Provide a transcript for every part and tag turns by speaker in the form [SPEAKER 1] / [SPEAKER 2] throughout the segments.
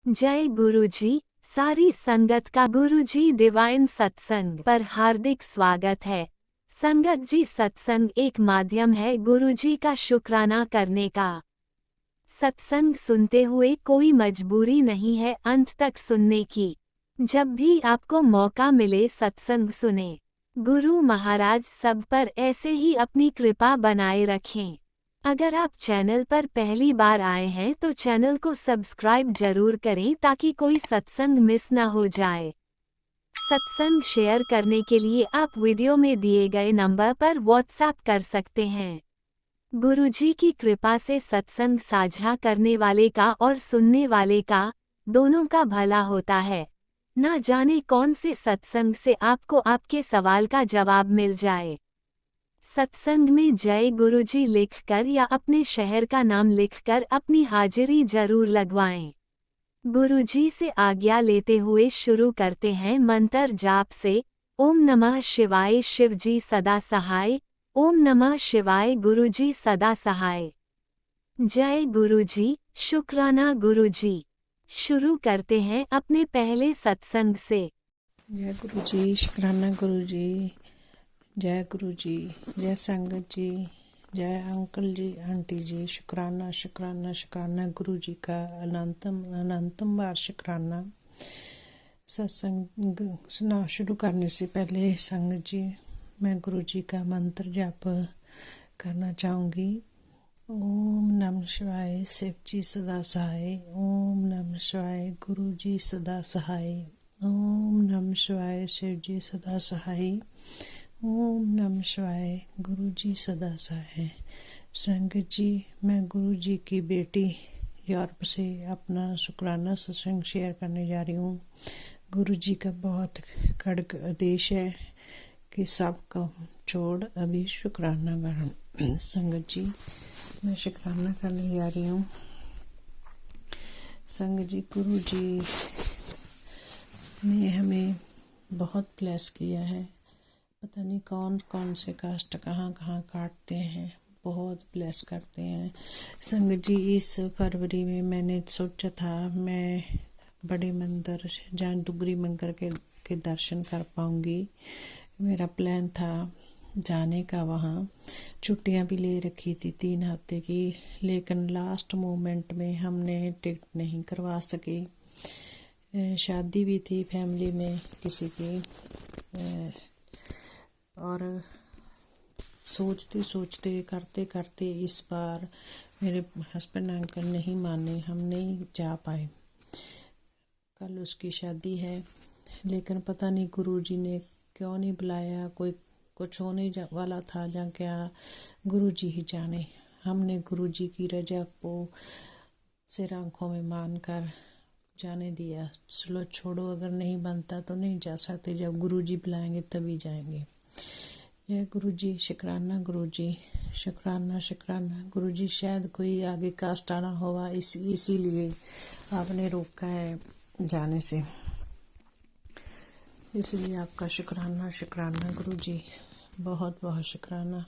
[SPEAKER 1] जय गुरुजी। सारी संगत का गुरुजी डिवाइन सत्संग पर हार्दिक स्वागत है। संगत जी, सत्संग एक माध्यम है गुरुजी का शुक्राना करने का। सत्संग सुनते हुए कोई मजबूरी नहीं है अंत तक सुनने की। जब भी आपको मौका मिले सत्संग सुने। गुरु महाराज सब पर ऐसे ही अपनी कृपा बनाए रखें। अगर आप चैनल पर पहली बार आए हैं तो चैनल को सब्सक्राइब जरूर करें ताकि कोई सत्संग मिस ना हो जाए। सत्संग शेयर करने के लिए आप वीडियो में दिए गए नंबर पर व्हाट्सएप कर सकते हैं। गुरुजी की कृपा से सत्संग साझा करने वाले का और सुनने वाले का, दोनों का भला होता है। ना जाने कौन से सत्संग से आपको आपके सवाल का जवाब मिल जाए। सत्संग में जय गुरुजी लिखकर या अपने शहर का नाम लिखकर अपनी हाजिरी जरूर लगवाएं। गुरुजी से आज्ञा लेते हुए शुरू करते हैं मंत्र जाप से। ओम नमः शिवाय शिवजी सदा सहाय। ओम नमः शिवाय गुरुजी सदा सहाय। जय गुरुजी, शुक्राना गुरुजी। शुरू करते हैं अपने पहले सत्संग से।
[SPEAKER 2] जय गुरु जी, शुक्राना गुरु जी, जय गुरु जी, जय संगत जी, जय अंकल जी, आंटी जी। शुक्राना शुक्राना शुक्राना गुरु जी का अनंतम अनंतम बार शुक्राना। सत्संग सुना शुरू करने से पहले संगत जी, मैं गुरु जी का मंत्र जाप करना चाहूँगी। ओम नमः शिवाय शिव जी सदा सहाय। ओम नमः शिवाय गुरु जी सदा सहाय। ओम नमः शिवाय शिव जी सदा सहाय। ओम नमः शिवाय गुरु जी सदा सहाय। संगत जी, मैं गुरु जी की बेटी यूरोप से अपना शुक्राना सत्संग शेयर करने जा रही हूँ। गुरु जी का बहुत कड़क आदेश है कि सबका छोड़ अभी शुक्राना करें। संगत जी, मैं शुक्राना करने जा रही हूँ। संगत जी, गुरु जी ने हमें बहुत ब्लेस किया है। पता नहीं कौन कौन से कास्ट कहाँ कहाँ काटते हैं, बहुत ब्लेस करते हैं। संगत जी, इस फरवरी में मैंने सोचा था मैं बड़े मंदिर जहाँ डुगरी मंदिर के दर्शन कर पाऊँगी। मेरा प्लान था जाने का। वहाँ छुट्टियाँ भी ले रखी थी 3 हफ्ते की, लेकिन लास्ट मोमेंट में हमने टिकट नहीं करवा सके। शादी भी थी फैमिली में किसी की, और सोचते सोचते करते करते इस बार मेरे हस्बैंड अंकल नहीं माने, हम नहीं जा पाए। कल उसकी शादी है, लेकिन पता नहीं गुरुजी ने क्यों नहीं बुलाया। कोई कुछ होने वाला था या क्या, गुरुजी ही जाने। हमने गुरुजी की रजा को सिर आंखों में मान कर जाने दिया। चलो छोड़ो, अगर नहीं बनता तो नहीं जा सकते, जब गुरुजी बुलाएंगे तभी जाएंगे। जय गुरु जी, शुक्राना गुरु जी, शुक्राना शुक्राना गुरु जी। शायद कोई आगे कास्ट आना होगा, इसीलिए आपने रोका है जाने से, इसलिए आपका शुक्राना शुक्राना गुरु जी, बहुत बहुत शुक्राना।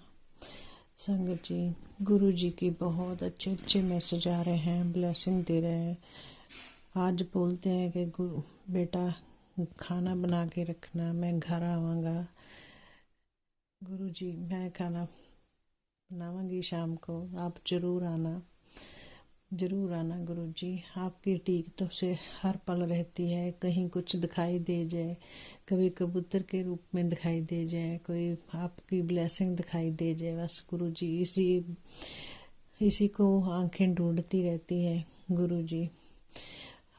[SPEAKER 2] संगत जी, गुरु जी की बहुत अच्छे अच्छे मैसेज आ रहे हैं, ब्लेसिंग दे रहे हैं। आज बोलते हैं कि बेटा खाना बना के रखना, मैं घर आवाँगा। गुरु जी, मैं खाना बनाऊंगी शाम को, आप जरूर आना, जरूर आना गुरु जी। आपकी टीक तो से हर पल रहती है, कहीं कुछ दिखाई दे जाए, कभी कबूतर के रूप में दिखाई दे जाए, कोई आपकी ब्लेसिंग दिखाई दे जाए, बस गुरु जी इसी को आंखें ढूंढती रहती है। गुरु जी,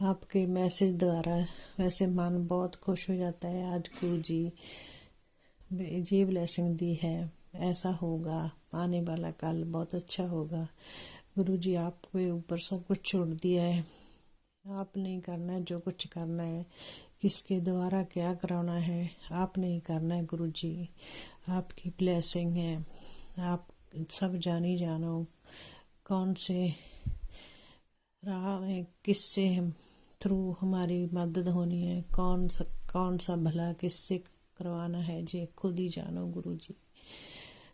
[SPEAKER 2] आपके मैसेज द्वारा वैसे मन बहुत खुश हो जाता है। आज गुरु जी ये ब्लेसिंग दी है, ऐसा होगा, आने वाला कल बहुत अच्छा होगा। गुरु जी, आपके ऊपर सब कुछ छोड़ दिया है, आप नहीं करना है जो कुछ करना है, किसके द्वारा क्या कराना है आप नहीं करना है। गुरु जी, आपकी ब्लेसिंग है, आप सब जानी जानो कौन से राह में किससे थ्रू हमारी मदद होनी है, कौन सा भला किससे करवाना है, जी खुद ही जानो गुरु जी।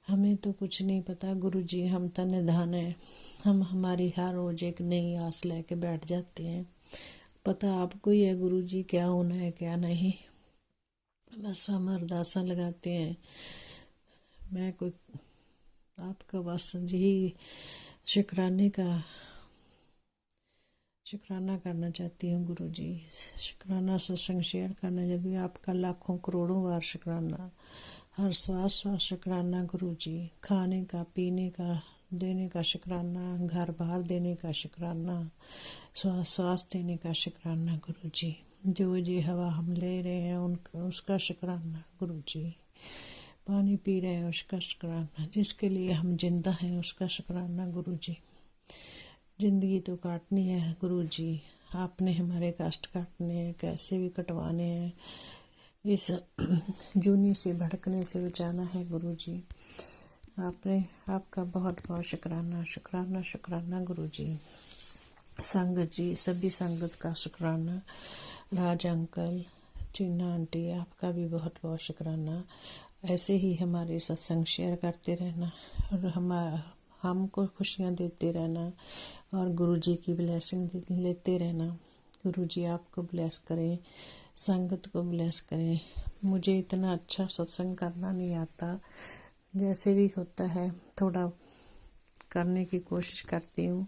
[SPEAKER 2] हमें तो कुछ नहीं पता गुरु जी, हम तन धान है। हम हमारी हर रोज एक नई आस लेके बैठ जाते हैं, पता आपको ही है गुरु जी क्या होना है क्या नहीं। बस हम अरदासा लगाते हैं। मैं कोई आपका बस यही शुक्राने का शुक्राना करना चाहती हूँ गुरु जी। शुक्राना सत्संग शेयर करना चाहती हूँ। आपका लाखों करोड़ों बार शुक्राना। हर श्वास श्वास शुक्राना गुरु जी। खाने का पीने का देने का शुक्राना। घर बाहर देने का शुक्राना। श्वास श्वास देने का शुक्राना गुरु जी। जो ये हवा हम ले रहे हैं उनका उसका शुक्राना गुरु जी। पानी पी रहे हैं उसका शुक्राना। जिसके लिए हम जिंदा हैं उसका शुक्राना गुरु जी। जिंदगी तो काटनी है गुरु जी। आपने हमारे कष्ट काटने हैं, कैसे भी कटवाने हैं। इस जूनी से भड़कने से बचाना है गुरु जी। आपने आपका बहुत बहुत शुक्राना शुक्राना शुक्राना गुरु जी। संगत जी सभी संगत का शुक्राना। राज अंकल चीना आंटी आपका भी बहुत बहुत शुक्राना। ऐसे ही हमारे सत्संग शेयर करते रहना और हमको खुशियाँ देते रहना और गुरु जी की ब्लेसिंग लेते रहना। गुरु जी आपको ब्लेस करें, संगत को ब्लेस करें। मुझे इतना अच्छा सत्संग करना नहीं आता, जैसे भी होता है थोड़ा करने की कोशिश करती हूँ।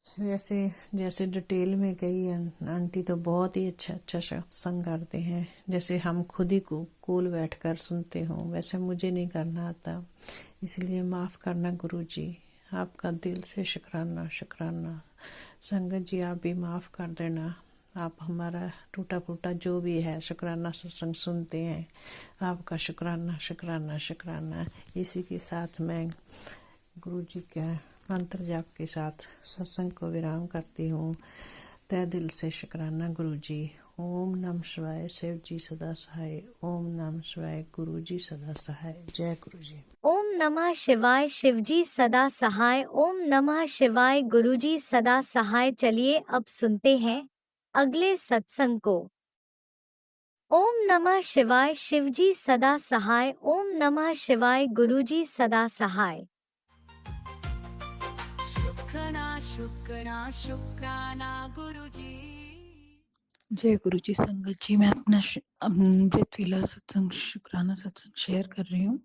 [SPEAKER 2] वैसे जैसे डिटेल में गई आंटी तो बहुत ही अच्छा अच्छा सत्संग करते हैं, जैसे हम खुद ही कोल बैठ कर सुनते हों, वैसे मुझे नहीं करना आता। इसलिए माफ़ करना गुरु जी। आपका दिल से शुक्राना शुक्राना। संगत जी आप भी माफ़ कर देना। आप हमारा टूटा फूटा जो भी है शुक्राना सत्संग सुनते हैं। आपका शुक्राना शुक्राना शुक्राना। इसी के साथ मैं गुरु जी का मंत्र जाप के साथ सत्संग को विराम करती हूँ। तय दिल से शुक्राना गुरु जी। ओम नमः शिवाय। शिव जी सदा सहाय। ओम नमः शिवाय। गुरु जी सदा सहाय। जय गुरु जी।
[SPEAKER 1] ओम नमः शिवाय। शिवजी सदा सहाय। ओम नमः शिवाय। गुरुजी सदा सहाय। चलिए अब सुनते हैं अगले सत्संग को। ओम नमः शिवाय। शिवजी सदा सहाय। ओम नमः शिवाय। गुरुजी सदा सहाय।
[SPEAKER 3] शुक्राना शुक्राना शुक्राना गुरुजी।
[SPEAKER 4] जय गुरु जी। संगत जी मैं अपना पृथ्वीला सत्संग शुक्राना सत्संग शेयर कर रही हूँ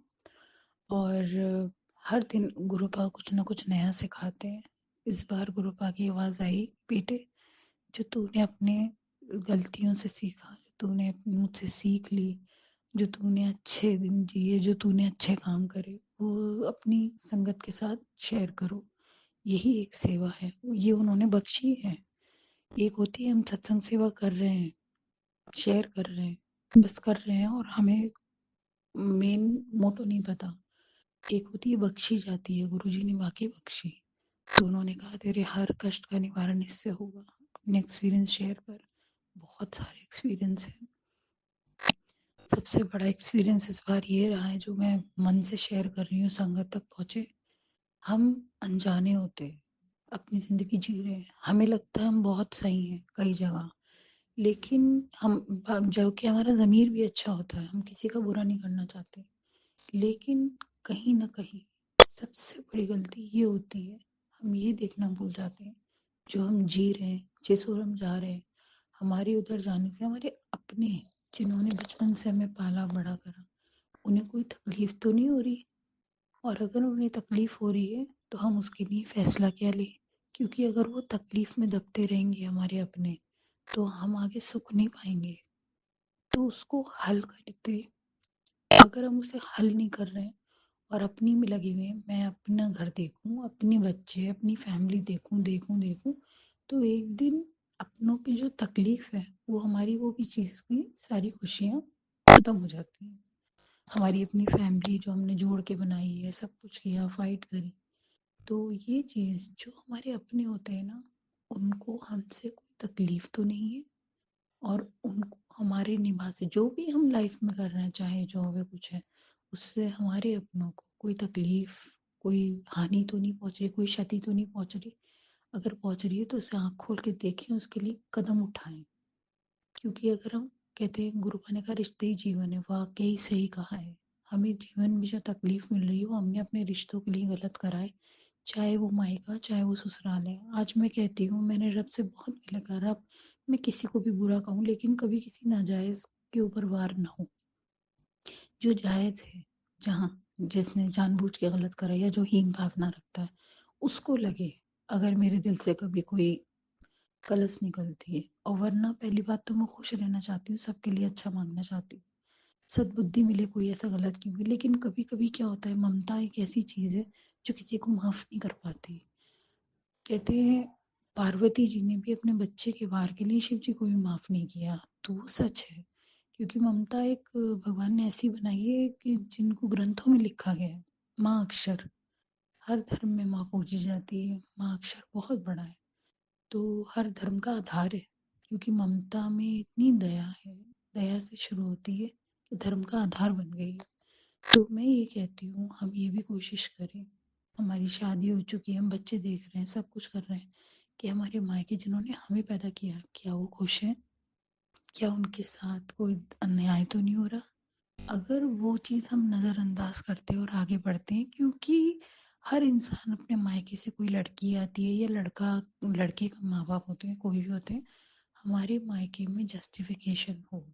[SPEAKER 4] और हर दिन गुरुपा कुछ ना कुछ नया सिखाते हैं। इस बार गुरुपा की आवाज़ आई, बेटे जो तूने अपने गलतियों से सीखा, जो तूने मुझसे सीख ली, जो तूने अच्छे दिन जिए, जो तूने अच्छे काम करे, वो अपनी संगत के साथ शेयर करो। यही एक सेवा है, ये उन्होंने बख्शी है। एक होती है हम सत्संग सेवा कर रहे हैं, शेयर कर रहे हैं, बस कर रहे हैं और हमें मेन मोटो नहीं पता। एक होती है बख्शी जाती है, गुरुजी ने वाकई बख्शी। तो उन्होंने कहा तेरे हर कष्ट का निवारण इससे होगा। अपने एक्सपीरियंस शेयर कर। बहुत सारे एक्सपीरियंस हैं। सबसे बड़ा एक्सपीरियंस इस बार ये रहा है जो मैं मन से शेयर कर रही हूँ, संगत तक पहुँचे। हम अनजाने होते हैं, अपनी ज़िंदगी जी रहे हैं, हमें लगता है हम बहुत सही हैं कई जगह, लेकिन हम जो कि हमारा ज़मीर भी अच्छा होता है, हम किसी का बुरा नहीं करना चाहते, लेकिन कहीं न कहीं सबसे बड़ी गलती ये होती है, हम ये देखना भूल जाते हैं, जो हम जी रहे हैं, जिस ओर हम जा रहे हैं, हमारे उधर जाने से हमारे अपने, जिन्होंने बचपन से हमें पाला बड़ा करा, उन्हें कोई तकलीफ तो नहीं हो रही। और अगर उन्हें तकलीफ हो रही है तो हम उसके लिए फ़ैसला क्या लें? क्योंकि अगर वो तकलीफ में दबते रहेंगे हमारे अपने, तो हम आगे सुख नहीं पाएँगे। तो उसको हल करते, अगर हम उसे हल नहीं कर रहे हैं और अपनी में लगे हुए हैं, मैं अपना घर देखूँ, अपने बच्चे, अपनी फैमिली देखूँ, देखूँ, देखूँ, तो एक दिन अपनों की जो तकलीफ है, वो हमारी वो भी चीज़ की सारी खुशियाँ खत्म हो जाती हैं। हमारी अपनी फैमिली जो हमने जोड़ के बनाई है, सब कुछ किया, फाइट करी, तो ये चीज़ जो हमारे अपने होते हैं ना, उनको हमसे कोई तकलीफ तो नहीं है और उनको हमारे निभा से जो भी हम लाइफ में कर रहे हैं, चाहे जॉब है कुछ है, उससे हमारे अपनों को कोई तकलीफ, कोई हानि तो नहीं पहुंच रही, कोई क्षति तो नहीं पहुंच रही। अगर पहुंच रही है तो उसे आँख खोल के देखें, उसके लिए कदम उठाएं। क्योंकि अगर हम कहते हैं गुरु पाने का रिश्ते ही जीवन है, वाकई सही कहा है। हमें जीवन में जो तकलीफ मिल रही है वो हमने अपने रिश्तों के लिए गलत करा है, चाहे वो मायका, चाहे वो ससुराल है। आज मैं कहती हूँ, मैंने रब से बहुत पहले कहा, रब मैं किसी को भी बुरा कहूँ लेकिन कभी किसी नाजायज़ के ऊपर वार ना हो। जो जायज़ है, जहाँ जिसने जानबूझ के गलत करा या जो हीन भावना रखता है, उसको लगे अगर मेरे दिल से कभी कोई कलस निकलती है। और वरना पहली बात तो मैं खुश रहना चाहती हूँ, सबके लिए अच्छा मांगना चाहती हूँ, सद्बुद्धि मिले, कोई ऐसा गलत क्यों भी। लेकिन कभी कभी क्या होता है, ममता एक ऐसी चीज़ है जो किसी को माफ़ नहीं कर पाती। कहते हैं पार्वती जी ने भी अपने बच्चे के वार के लिए शिव जी को भी माफ़ नहीं किया, तो वो सच है। क्योंकि ममता एक भगवान ने ऐसी बनाई है कि जिनको ग्रंथों में लिखा गया है, माँ अक्षर, हर धर्म में माँ पूजी जाती है, माँ अक्षर बहुत बड़ा है, तो हर धर्म का आधार है। क्योंकि ममता में इतनी दया है, दया से शुरू होती है कि धर्म का आधार बन गई है। तो मैं ये कहती हूँ, हम ये भी कोशिश करें, हमारी शादी हो चुकी है, हम बच्चे देख रहे हैं, सब कुछ कर रहे हैं, कि हमारे मायके जिन्होंने हमें पैदा किया, क्या वो खुश हैं? क्या उनके साथ कोई अन्याय तो नहीं हो रहा? अगर वो चीज़ हम नज़रअंदाज करते हैं और आगे बढ़ते हैं, क्योंकि हर इंसान अपने मायके से, कोई लड़की आती है या लड़का, लड़के का माँ बाप होते हैं, कोई भी होते हैं, हमारे मायके में जस्टिफिकेशन हो,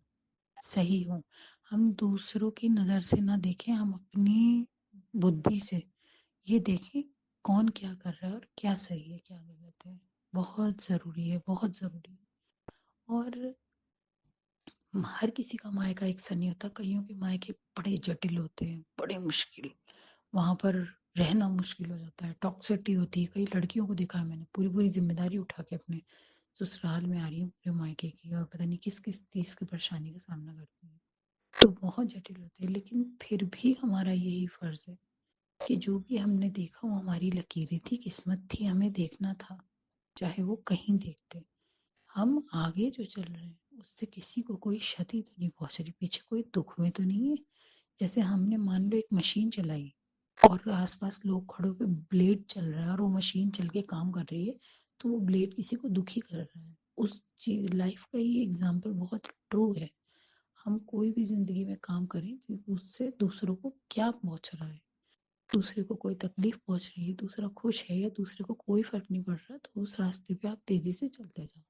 [SPEAKER 4] सही हो। हम दूसरों की नज़र से ना देखें, हम अपनी बुद्धि से ये देखें कौन क्या कर रहा है और क्या सही है क्या गलत है। बहुत ज़रूरी है, बहुत ज़रूरी है। और हर किसी का मायका एक सा नहीं होता, कईयों के मायके बड़े जटिल होते हैं, बड़े मुश्किल, वहाँ पर रहना मुश्किल हो जाता है, टॉक्सिसिटी होती है। कई लड़कियों को देखा है मैंने, पूरी पूरी जिम्मेदारी उठा के अपने ससुराल में आ रही है पूरे मायके की, और पता नहीं किस किस चीज़ की परेशानी का सामना करती है। तो बहुत जटिल होते हैं, लेकिन फिर भी हमारा यही फ़र्ज़ है कि जो भी हमने देखा वो हमारी लकीरें थी, किस्मत थी, हमें देखना था, चाहे वो कहीं देखते। हम आगे जो चल रहे हैं उससे किसी को कोई क्षति तो नहीं पहुंच रही, पीछे कोई दुख में तो नहीं है। जैसे हमने मान लो एक मशीन चलाई और आसपास लोग खड़े पे ब्लेड चल रहा है और वो मशीन चल के काम कर रही है, तो वो ब्लेड किसी को दुखी कर रहा है। उस चीज लाइफ का ये एग्जाम्पल बहुत ट्रू है। हम कोई भी जिंदगी में काम करें तो उससे दूसरों को क्या पहुंच रहा है, दूसरे को कोई तकलीफ पहुंच रही है, दूसरा खुश है या दूसरे को कोई फर्क नहीं पड़ रहा, तो उस रास्ते पे आप तेजी से चलते जाओ।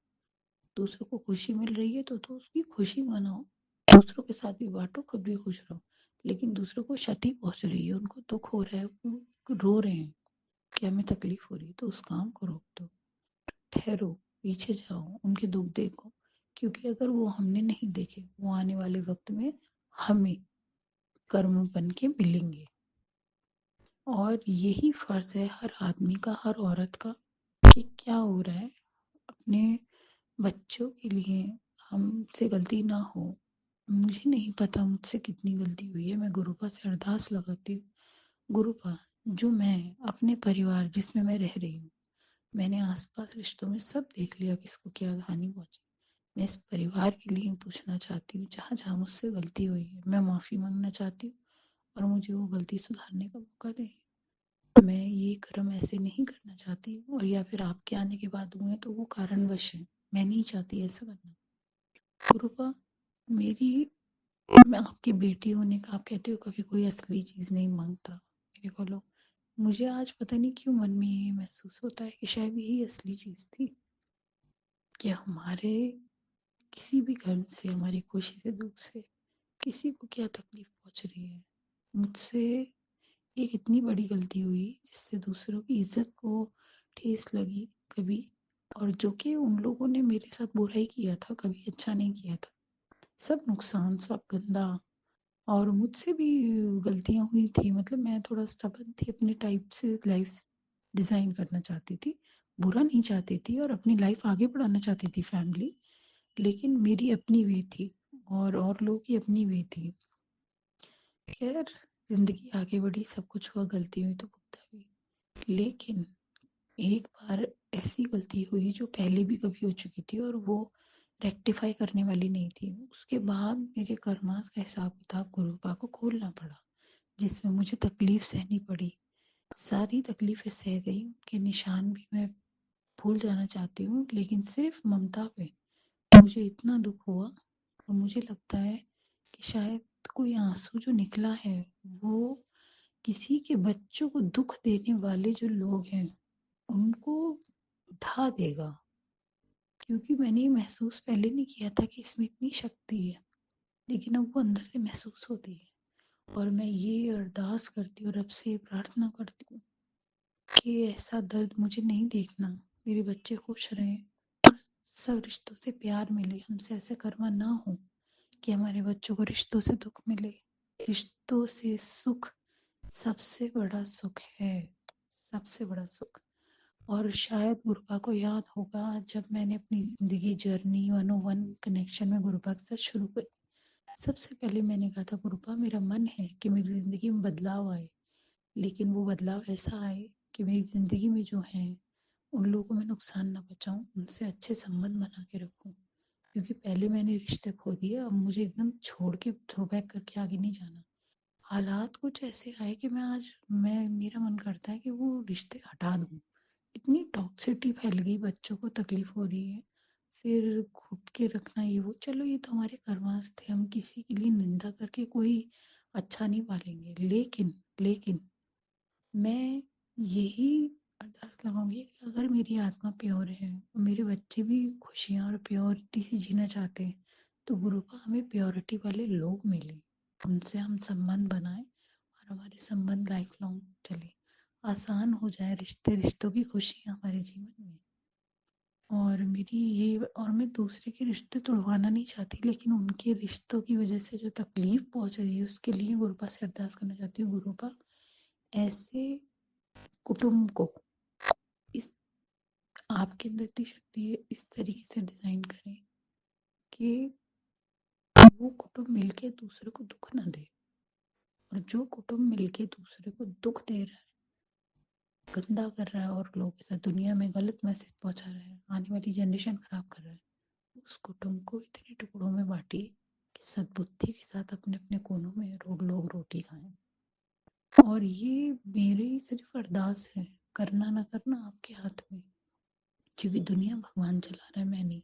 [SPEAKER 4] दूसरों को खुशी मिल रही है तो उसकी खुशी मनाओ, दूसरों के साथ भी बांटो, खुद भी खुश रहो। लेकिन दूसरों को क्षति पहुंच रही है, उनको दुख हो रहा है, वो रो रहे हैं कि हमें तकलीफ हो रही है, तो उस काम को रोक दो, ठहरो, पीछे जाओ, उनके दुख देखो। क्योंकि अगर वो हमने नहीं देखे, वो आने वाले वक्त में हमें कर्म बन के मिलेंगे। और यही फर्ज है हर आदमी का, हर औरत का, कि क्या हो रहा है अपने बच्चों के लिए हमसे गलती ना हो। मुझे नहीं पता मुझसे कितनी गलती हुई है, मैं गुरुपा से अरदास लगाती हूँ, गुरुपा जो मैं अपने परिवार जिसमें मैं रह रही हूँ, मैंने आसपास रिश्तों में सब देख लिया किसको क्या हानि पहुंची। मैं इस परिवार के लिए पूछना चाहती हूँ, जहाँ जहाँ मुझसे गलती हुई है मैं माफ़ी मांगना चाहती हूँ, और मुझे वो गलती सुधारने का मौका दें। मैं ये कर्म ऐसे नहीं करना चाहती, और या फिर आपके आने के बाद हुए तो वो कारणवश है, मैं नहीं चाहती ऐसा करना। गुरुपा मेरी, मैं आपकी बेटी होने का, आप कहते हो कभी कोई असली चीज़ नहीं मांगता मेरे को लो, मुझे आज पता नहीं क्यों मन में ये महसूस होता है कि शायद यही असली चीज़ थी, कि हमारे किसी भी कर्म से, हमारी खुशी से, दुख से किसी को क्या तकलीफ पहुंच रही है। मुझसे एक इतनी बड़ी गलती हुई जिससे दूसरों की इज्जत को ठेस लगी कभी, और जो कि उन लोगों ने मेरे साथ बुरा ही किया था, कभी अच्छा नहीं किया था, सब नुकसान, सब गंदा। और मुझसे भी गलतियां हुई थी, मतलब मैं थोड़ा स्टबन थी, अपने टाइप से लाइफ डिज़ाइन करना चाहती थी, बुरा नहीं चाहती थी, और अपनी लाइफ आगे बढ़ाना चाहती थी, फैमिली। लेकिन मेरी अपनी वे थी और लोगों की अपनी वे थी। खैर, जिंदगी आगे बढ़ी, सब कुछ हुआ, गलती हुई तो भुगता भी। लेकिन एक बार ऐसी गलती हुई जो पहले भी कभी हो चुकी थी, और वो रेक्टिफाई करने वाली नहीं थी। उसके बाद मेरे कर्मास का हिसाब किताब गुरुपा को खोलना पड़ा, जिसमें मुझे तकलीफ सहनी पड़ी। सारी तकलीफें सह गई, उनके निशान भी मैं भूल जाना चाहती हूँ, लेकिन सिर्फ ममता पे मुझे इतना दुख हुआ। और मुझे लगता है कि शायद कोई आंसू जो निकला है वो किसी के बच्चों को दुख देने वाले जो लोग हैं उनको ढा देगा। क्योंकि मैंने ये महसूस पहले नहीं किया था कि इसमें इतनी शक्ति है, लेकिन अब वो अंदर से महसूस होती है। और मैं ये अरदास करती हूँ, रब से प्रार्थना करती हूँ कि ऐसा दर्द मुझे नहीं देखना, मेरे बच्चे खुश रहें और सब रिश्तों से प्यार मिले। हमसे ऐसे कर्मा ना हो कि हमारे बच्चों को रिश्तों से दुख मिले। रिश्तों से सुख सबसे बड़ा सुख है, सबसे बड़ा सुख। और शायद गुरुपा को याद होगा, जब मैंने अपनी ज़िंदगी जर्नी 101 कनेक्शन में गुरुपा के साथ शुरू करी, सबसे पहले मैंने कहा था गुरुपा मेरा मन है कि मेरी ज़िंदगी में बदलाव आए, लेकिन वो बदलाव ऐसा आए कि मेरी ज़िंदगी में जो है उन लोगों को मैं नुकसान ना पहुँचाऊँ, उनसे अच्छे संबंध बना के रखूँ। क्योंकि पहले मैंने रिश्ते खो दिए, अब मुझे एकदम छोड़ के थ्रो बैक करके आगे नहीं जाना। हालात कुछ ऐसे आए कि मैं मेरा मन करता है कि वो रिश्ते हटा दूँ। इतनी टॉक्सिसिटी फैल गई, बच्चों को तकलीफ हो रही है, फिर घुट के रखना ये वो। चलो ये तो हमारे कर्मास थे, हम किसी के लिए निंदा करके कोई अच्छा नहीं पालेंगे। लेकिन मैं यही अरदास लगाऊंगी कि अगर मेरी आत्मा प्योर है और मेरे बच्चे भी खुशियाँ और प्योरिटी से जीना चाहते हैं, तो गुरुपा हमें प्योरिटी वाले लोग मिले, उनसे हम संबंध बनाएं और हमारे संबंध लाइफ लॉन्ग चले, आसान हो जाए रिश्ते, रिश्तों की खुशियाँ हमारे जीवन में। और मेरी ये, और मैं दूसरे के रिश्ते तोड़वाना नहीं चाहती, लेकिन उनके रिश्तों की वजह से जो तकलीफ पहुंच रही है उसके लिए गुरुपा से अरदास करना चाहती हूँ। गुरुपा ऐसे कुटुंब को, इस आपके अंदर इतनी शक्ति है, इस तरीके से डिजाइन करें कि वो कुटुंब मिलके दूसरे को दुख ना दे। और जो कुटुंब मिलके दूसरे को दुख दे रहा है, गंदा कर रहा है और लोगों के साथ दुनिया में गलत मैसेज पहुंचा रहा है, आने वाली जनरेशन खराब कर रहा है, उस कुटुंब को इतने टुकड़ों में बांटिए कि सद्बुद्धि के साथ अपने अपने कोनों में लोग रोटी खाएं। और ये मेरी सिर्फ अरदास है, करना ना करना आपके हाथ में, क्योंकि दुनिया भगवान चला रहा है, मैं नहीं।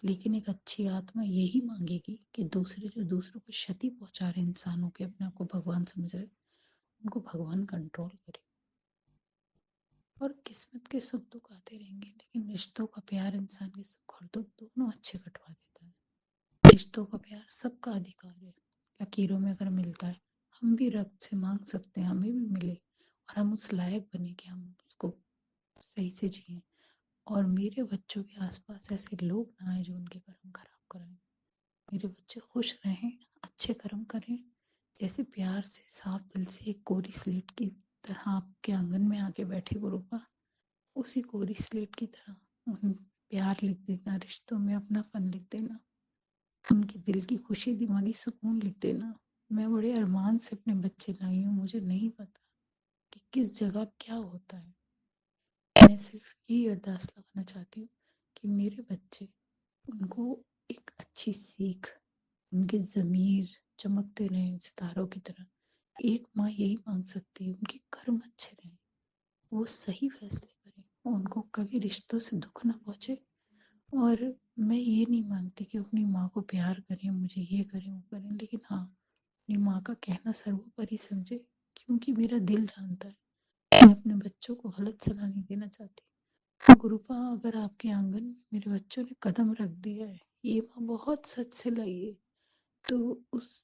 [SPEAKER 4] लेकिन एक अच्छी आत्मा यही मांगेगी कि जो दूसरों को क्षति पहुंचा रहे इंसानों के, अपने आप को भगवान समझ रहे, उनको भगवान कंट्रोल करे। और किस्मत के सुख दुख आते रहेंगे, लेकिन रिश्तों का प्यार इंसान के सुख और दुख दोनों अच्छे कटवा देता है। रिश्तों का प्यार सबका अधिकार है, लकीरों में अगर मिलता है, हम भी रब से मांग सकते हैं हमें भी मिले, और हम उस लायक बने कि हम उसको सही से जिए। और मेरे बच्चों के आसपास ऐसे लोग ना आए जो उनके कर्म खराब कराएं। मेरे बच्चे खुश रहें, अच्छे कर्म करें, जैसे प्यार से साफ दिल से एक कोरी स्लेट की तरह आपके आंगन में आके बैठे गुरुपा, उसी कोरी स्लेट की तरह उन प्यार लिख देना, रिश्तों में अपनापन लिख देना, उनके दिल की खुशी, दिमागी सुकून लिख देना। मैं बड़े अरमान से अपने बच्चे लाई हूँ, मुझे नहीं पता कि किस जगह क्या होता है। मैं सिर्फ यही अरदास लगाना चाहती हूँ कि मेरे बच्चे, उनको एक अच्छी सीख, उनके ज़मीर चमकते रहें सितारों की तरह। एक माँ यही मांग सकती है, उनके कर्म अच्छे रहें, वो सही फैसले करें, उनको कभी रिश्तों से दुख ना पहुँचे। और मैं ये नहीं मानती कि अपनी माँ को प्यार करें, मुझे ये करें वो करें, लेकिन हाँ, अपनी माँ का कहना सर्वोपरि समझे, क्योंकि मेरा दिल जानता है मैं अपने बच्चों को गलत सलाह नहीं देना चाहती। तो गुरुपा, अगर आपके आंगन में मेरे बच्चों ने कदम रख दिया है, ये माँ बहुत सच से लाई है, तो उस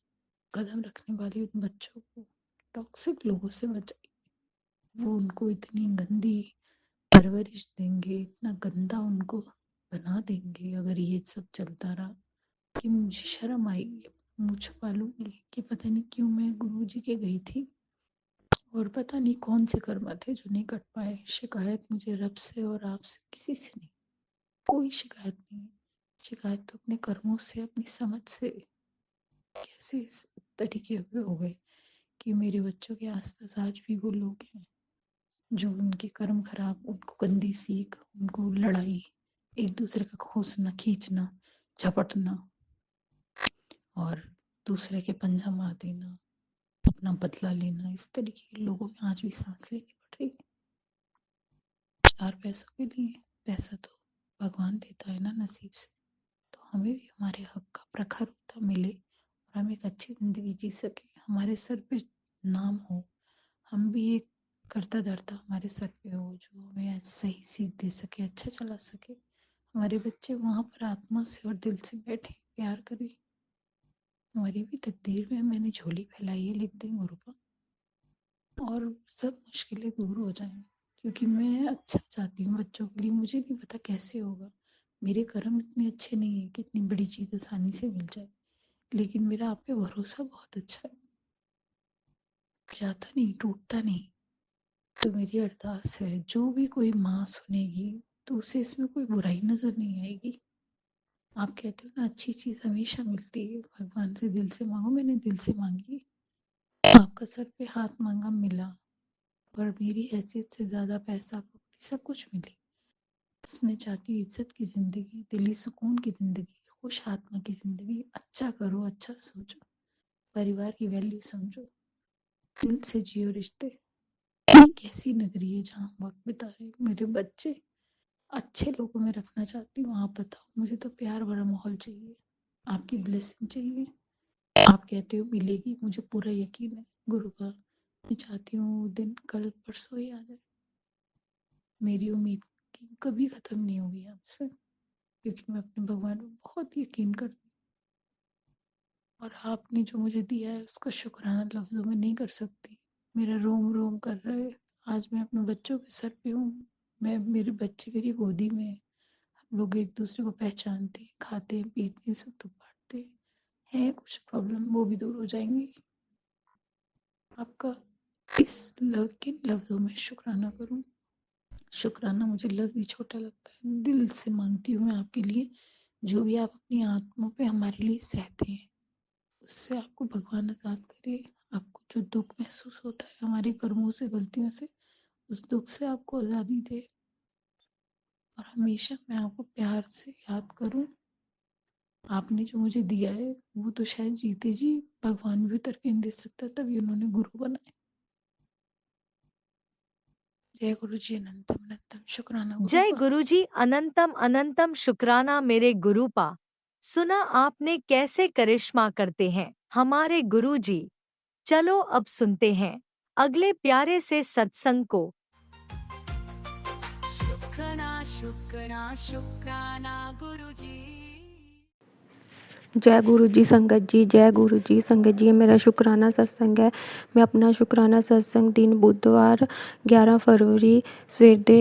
[SPEAKER 4] कदम रखने वाले उन बच्चों को टॉक्सिक लोगों से बचाइए। वो उनको इतनी गंदी परवरिश देंगे, इतना गंदा उनको बना देंगे अगर ये सब चलता रहा, कि मुझे शर्म आएगी, मुँह छुपा लूंगी कि पता नहीं क्यों मैं गुरु जी के गई थी, और पता नहीं कौन से कर्म थे जो नहीं कट पाए। शिकायत मुझे रब से और आपसे किसी से नहीं, कोई शिकायत नहीं। शिकायत तो अपने कर्मों से, अपनी समझ से। कैसे इस तरीके हो गए कि मेरे बच्चों के आसपास आज भी वो लोग हैं जो उनके कर्म खराब, उनको गंदी सीख, उनको लड़ाई, एक दूसरे का खोसना, खींचना, झपटना, और दूसरे के पंजा मार देना, अपना बदला लेना, इस तरीके के लोगों में आज भी सांस लेनी पड़ रही है। चार पैसों के लिए। पैसा तो भगवान देता है ना नसीब से, तो हमें भी हमारे हक का प्रखर उत्तर मिले और हम एक अच्छी जिंदगी जी सके, हमारे सर पे नाम हो, हम भी एक करता धरता हमारे सर पे हो जो हमें सही सीख दे सके, अच्छा चला सके। हमारे बच्चे वहाँ पर आत्मा से और दिल से बैठे प्यार करें। हमारी भी तकदीर में मैंने झोली फैलाई है, लिख दें गुरुपा, और सब मुश्किलें दूर हो जाएं। क्योंकि मैं अच्छा चाहती हूँ बच्चों के लिए। मुझे नहीं पता कैसे होगा, मेरे कर्म इतने अच्छे नहीं है कि इतनी बड़ी चीज़ आसानी से मिल जाए, लेकिन मेरा आप पे भरोसा बहुत अच्छा है। जाता नहीं, टूटता नहीं। तो मेरी अरदास है, जो भी कोई माँ सुनेगी तो उसे इसमें कोई बुराई नजर नहीं आएगी। आप कहते हो ना, अच्छी चीज हमेशा मिलती है। भगवान से दिल से मांगो, मैंने दिल से मांगी, आपका सर पे हाथ मांगा, मिला। पर मेरी हैसियत से ज्यादा पैसा प्रॉपर्टी सब कुछ मिली। बस मैं चाहती हूँ इज्जत की जिंदगी, दिली सुकून की जिंदगी, खुश आत्मा की जिंदगी। अच्छा करो, अच्छा सोचो, परिवार की वैल्यू समझो, दिल से जियो रिश्ते। एक ऐसी नगरी है जहाँ वक्त बिता रहे मेरे बच्चे। अच्छे लोगों में रखना चाहती हूँ। आप बताओ, मुझे तो प्यार भरा माहौल चाहिए, आपकी ब्लेसिंग चाहिए। आप कहते हो मिलेगी, मुझे पूरा यकीन है गुरु का। मैं चाहती हूँ वो दिन कल परसों ही आ जाए। मेरी उम्मीद की कभी खत्म नहीं होगी आपसे, क्योंकि मैं अपने भगवान पर बहुत यकीन करती हूँ। और आपने जो मुझे दिया है उसका शुक्राना लफ्जों में नहीं कर सकती। मेरा रोम रोम कर रहा है। आज मैं अपने बच्चों के सर पे हूँ, मैं मेरे बच्चे मेरी गोदी में है। हम लोग एक दूसरे को पहचानते हैं, खाते हैं, पीते हैं, सुख दुख बांटते हैं। है कुछ प्रॉब्लम, वो भी दूर हो जाएंगी। आपका किन लफ्जों में शुक्राना करूं। शुक्राना मुझे लफ्ज ही छोटा लगता है। दिल से मांगती हूँ मैं आपके लिए, जो भी आप अपनी आत्मा पे हमारे लिए सहते हैं, उससे आपको भगवान आजाद करे। आपको जो दुख महसूस होता है हमारे कर्मों से, गलतियों से, उस दुख से आपको आज़ादी दे। और हमेशा मैं आपको प्यार से याद करूं। आपने जो मुझे दिया है वो तो शायद जीते जी भगवान भी उतर के नहीं दे सकता, तभी उन्होंने गुरु बनाए। जय गुरु जी, अनंतम अनंतम शुक्राना
[SPEAKER 1] जय
[SPEAKER 4] गुरुपा।
[SPEAKER 1] गुरुजी, अनंतम अनंतम शुक्राना मेरे गुरुपा। सुना आपने कैसे करिश्मा करते हैं हमारे गुरुजी। चलो अब सुनते हैं अगले प्यारे से सत्संग को।
[SPEAKER 3] शुक्राना शुक्राना शुक्राना गुरुजी।
[SPEAKER 5] जय गुरु जी संगत जी, जय गुरु जी संगत जी। ये मेरा शुक्राना सत्संग है। मैं अपना शुक्राना सत्संग दिन बुधवार 11 फरवरी सवेर दे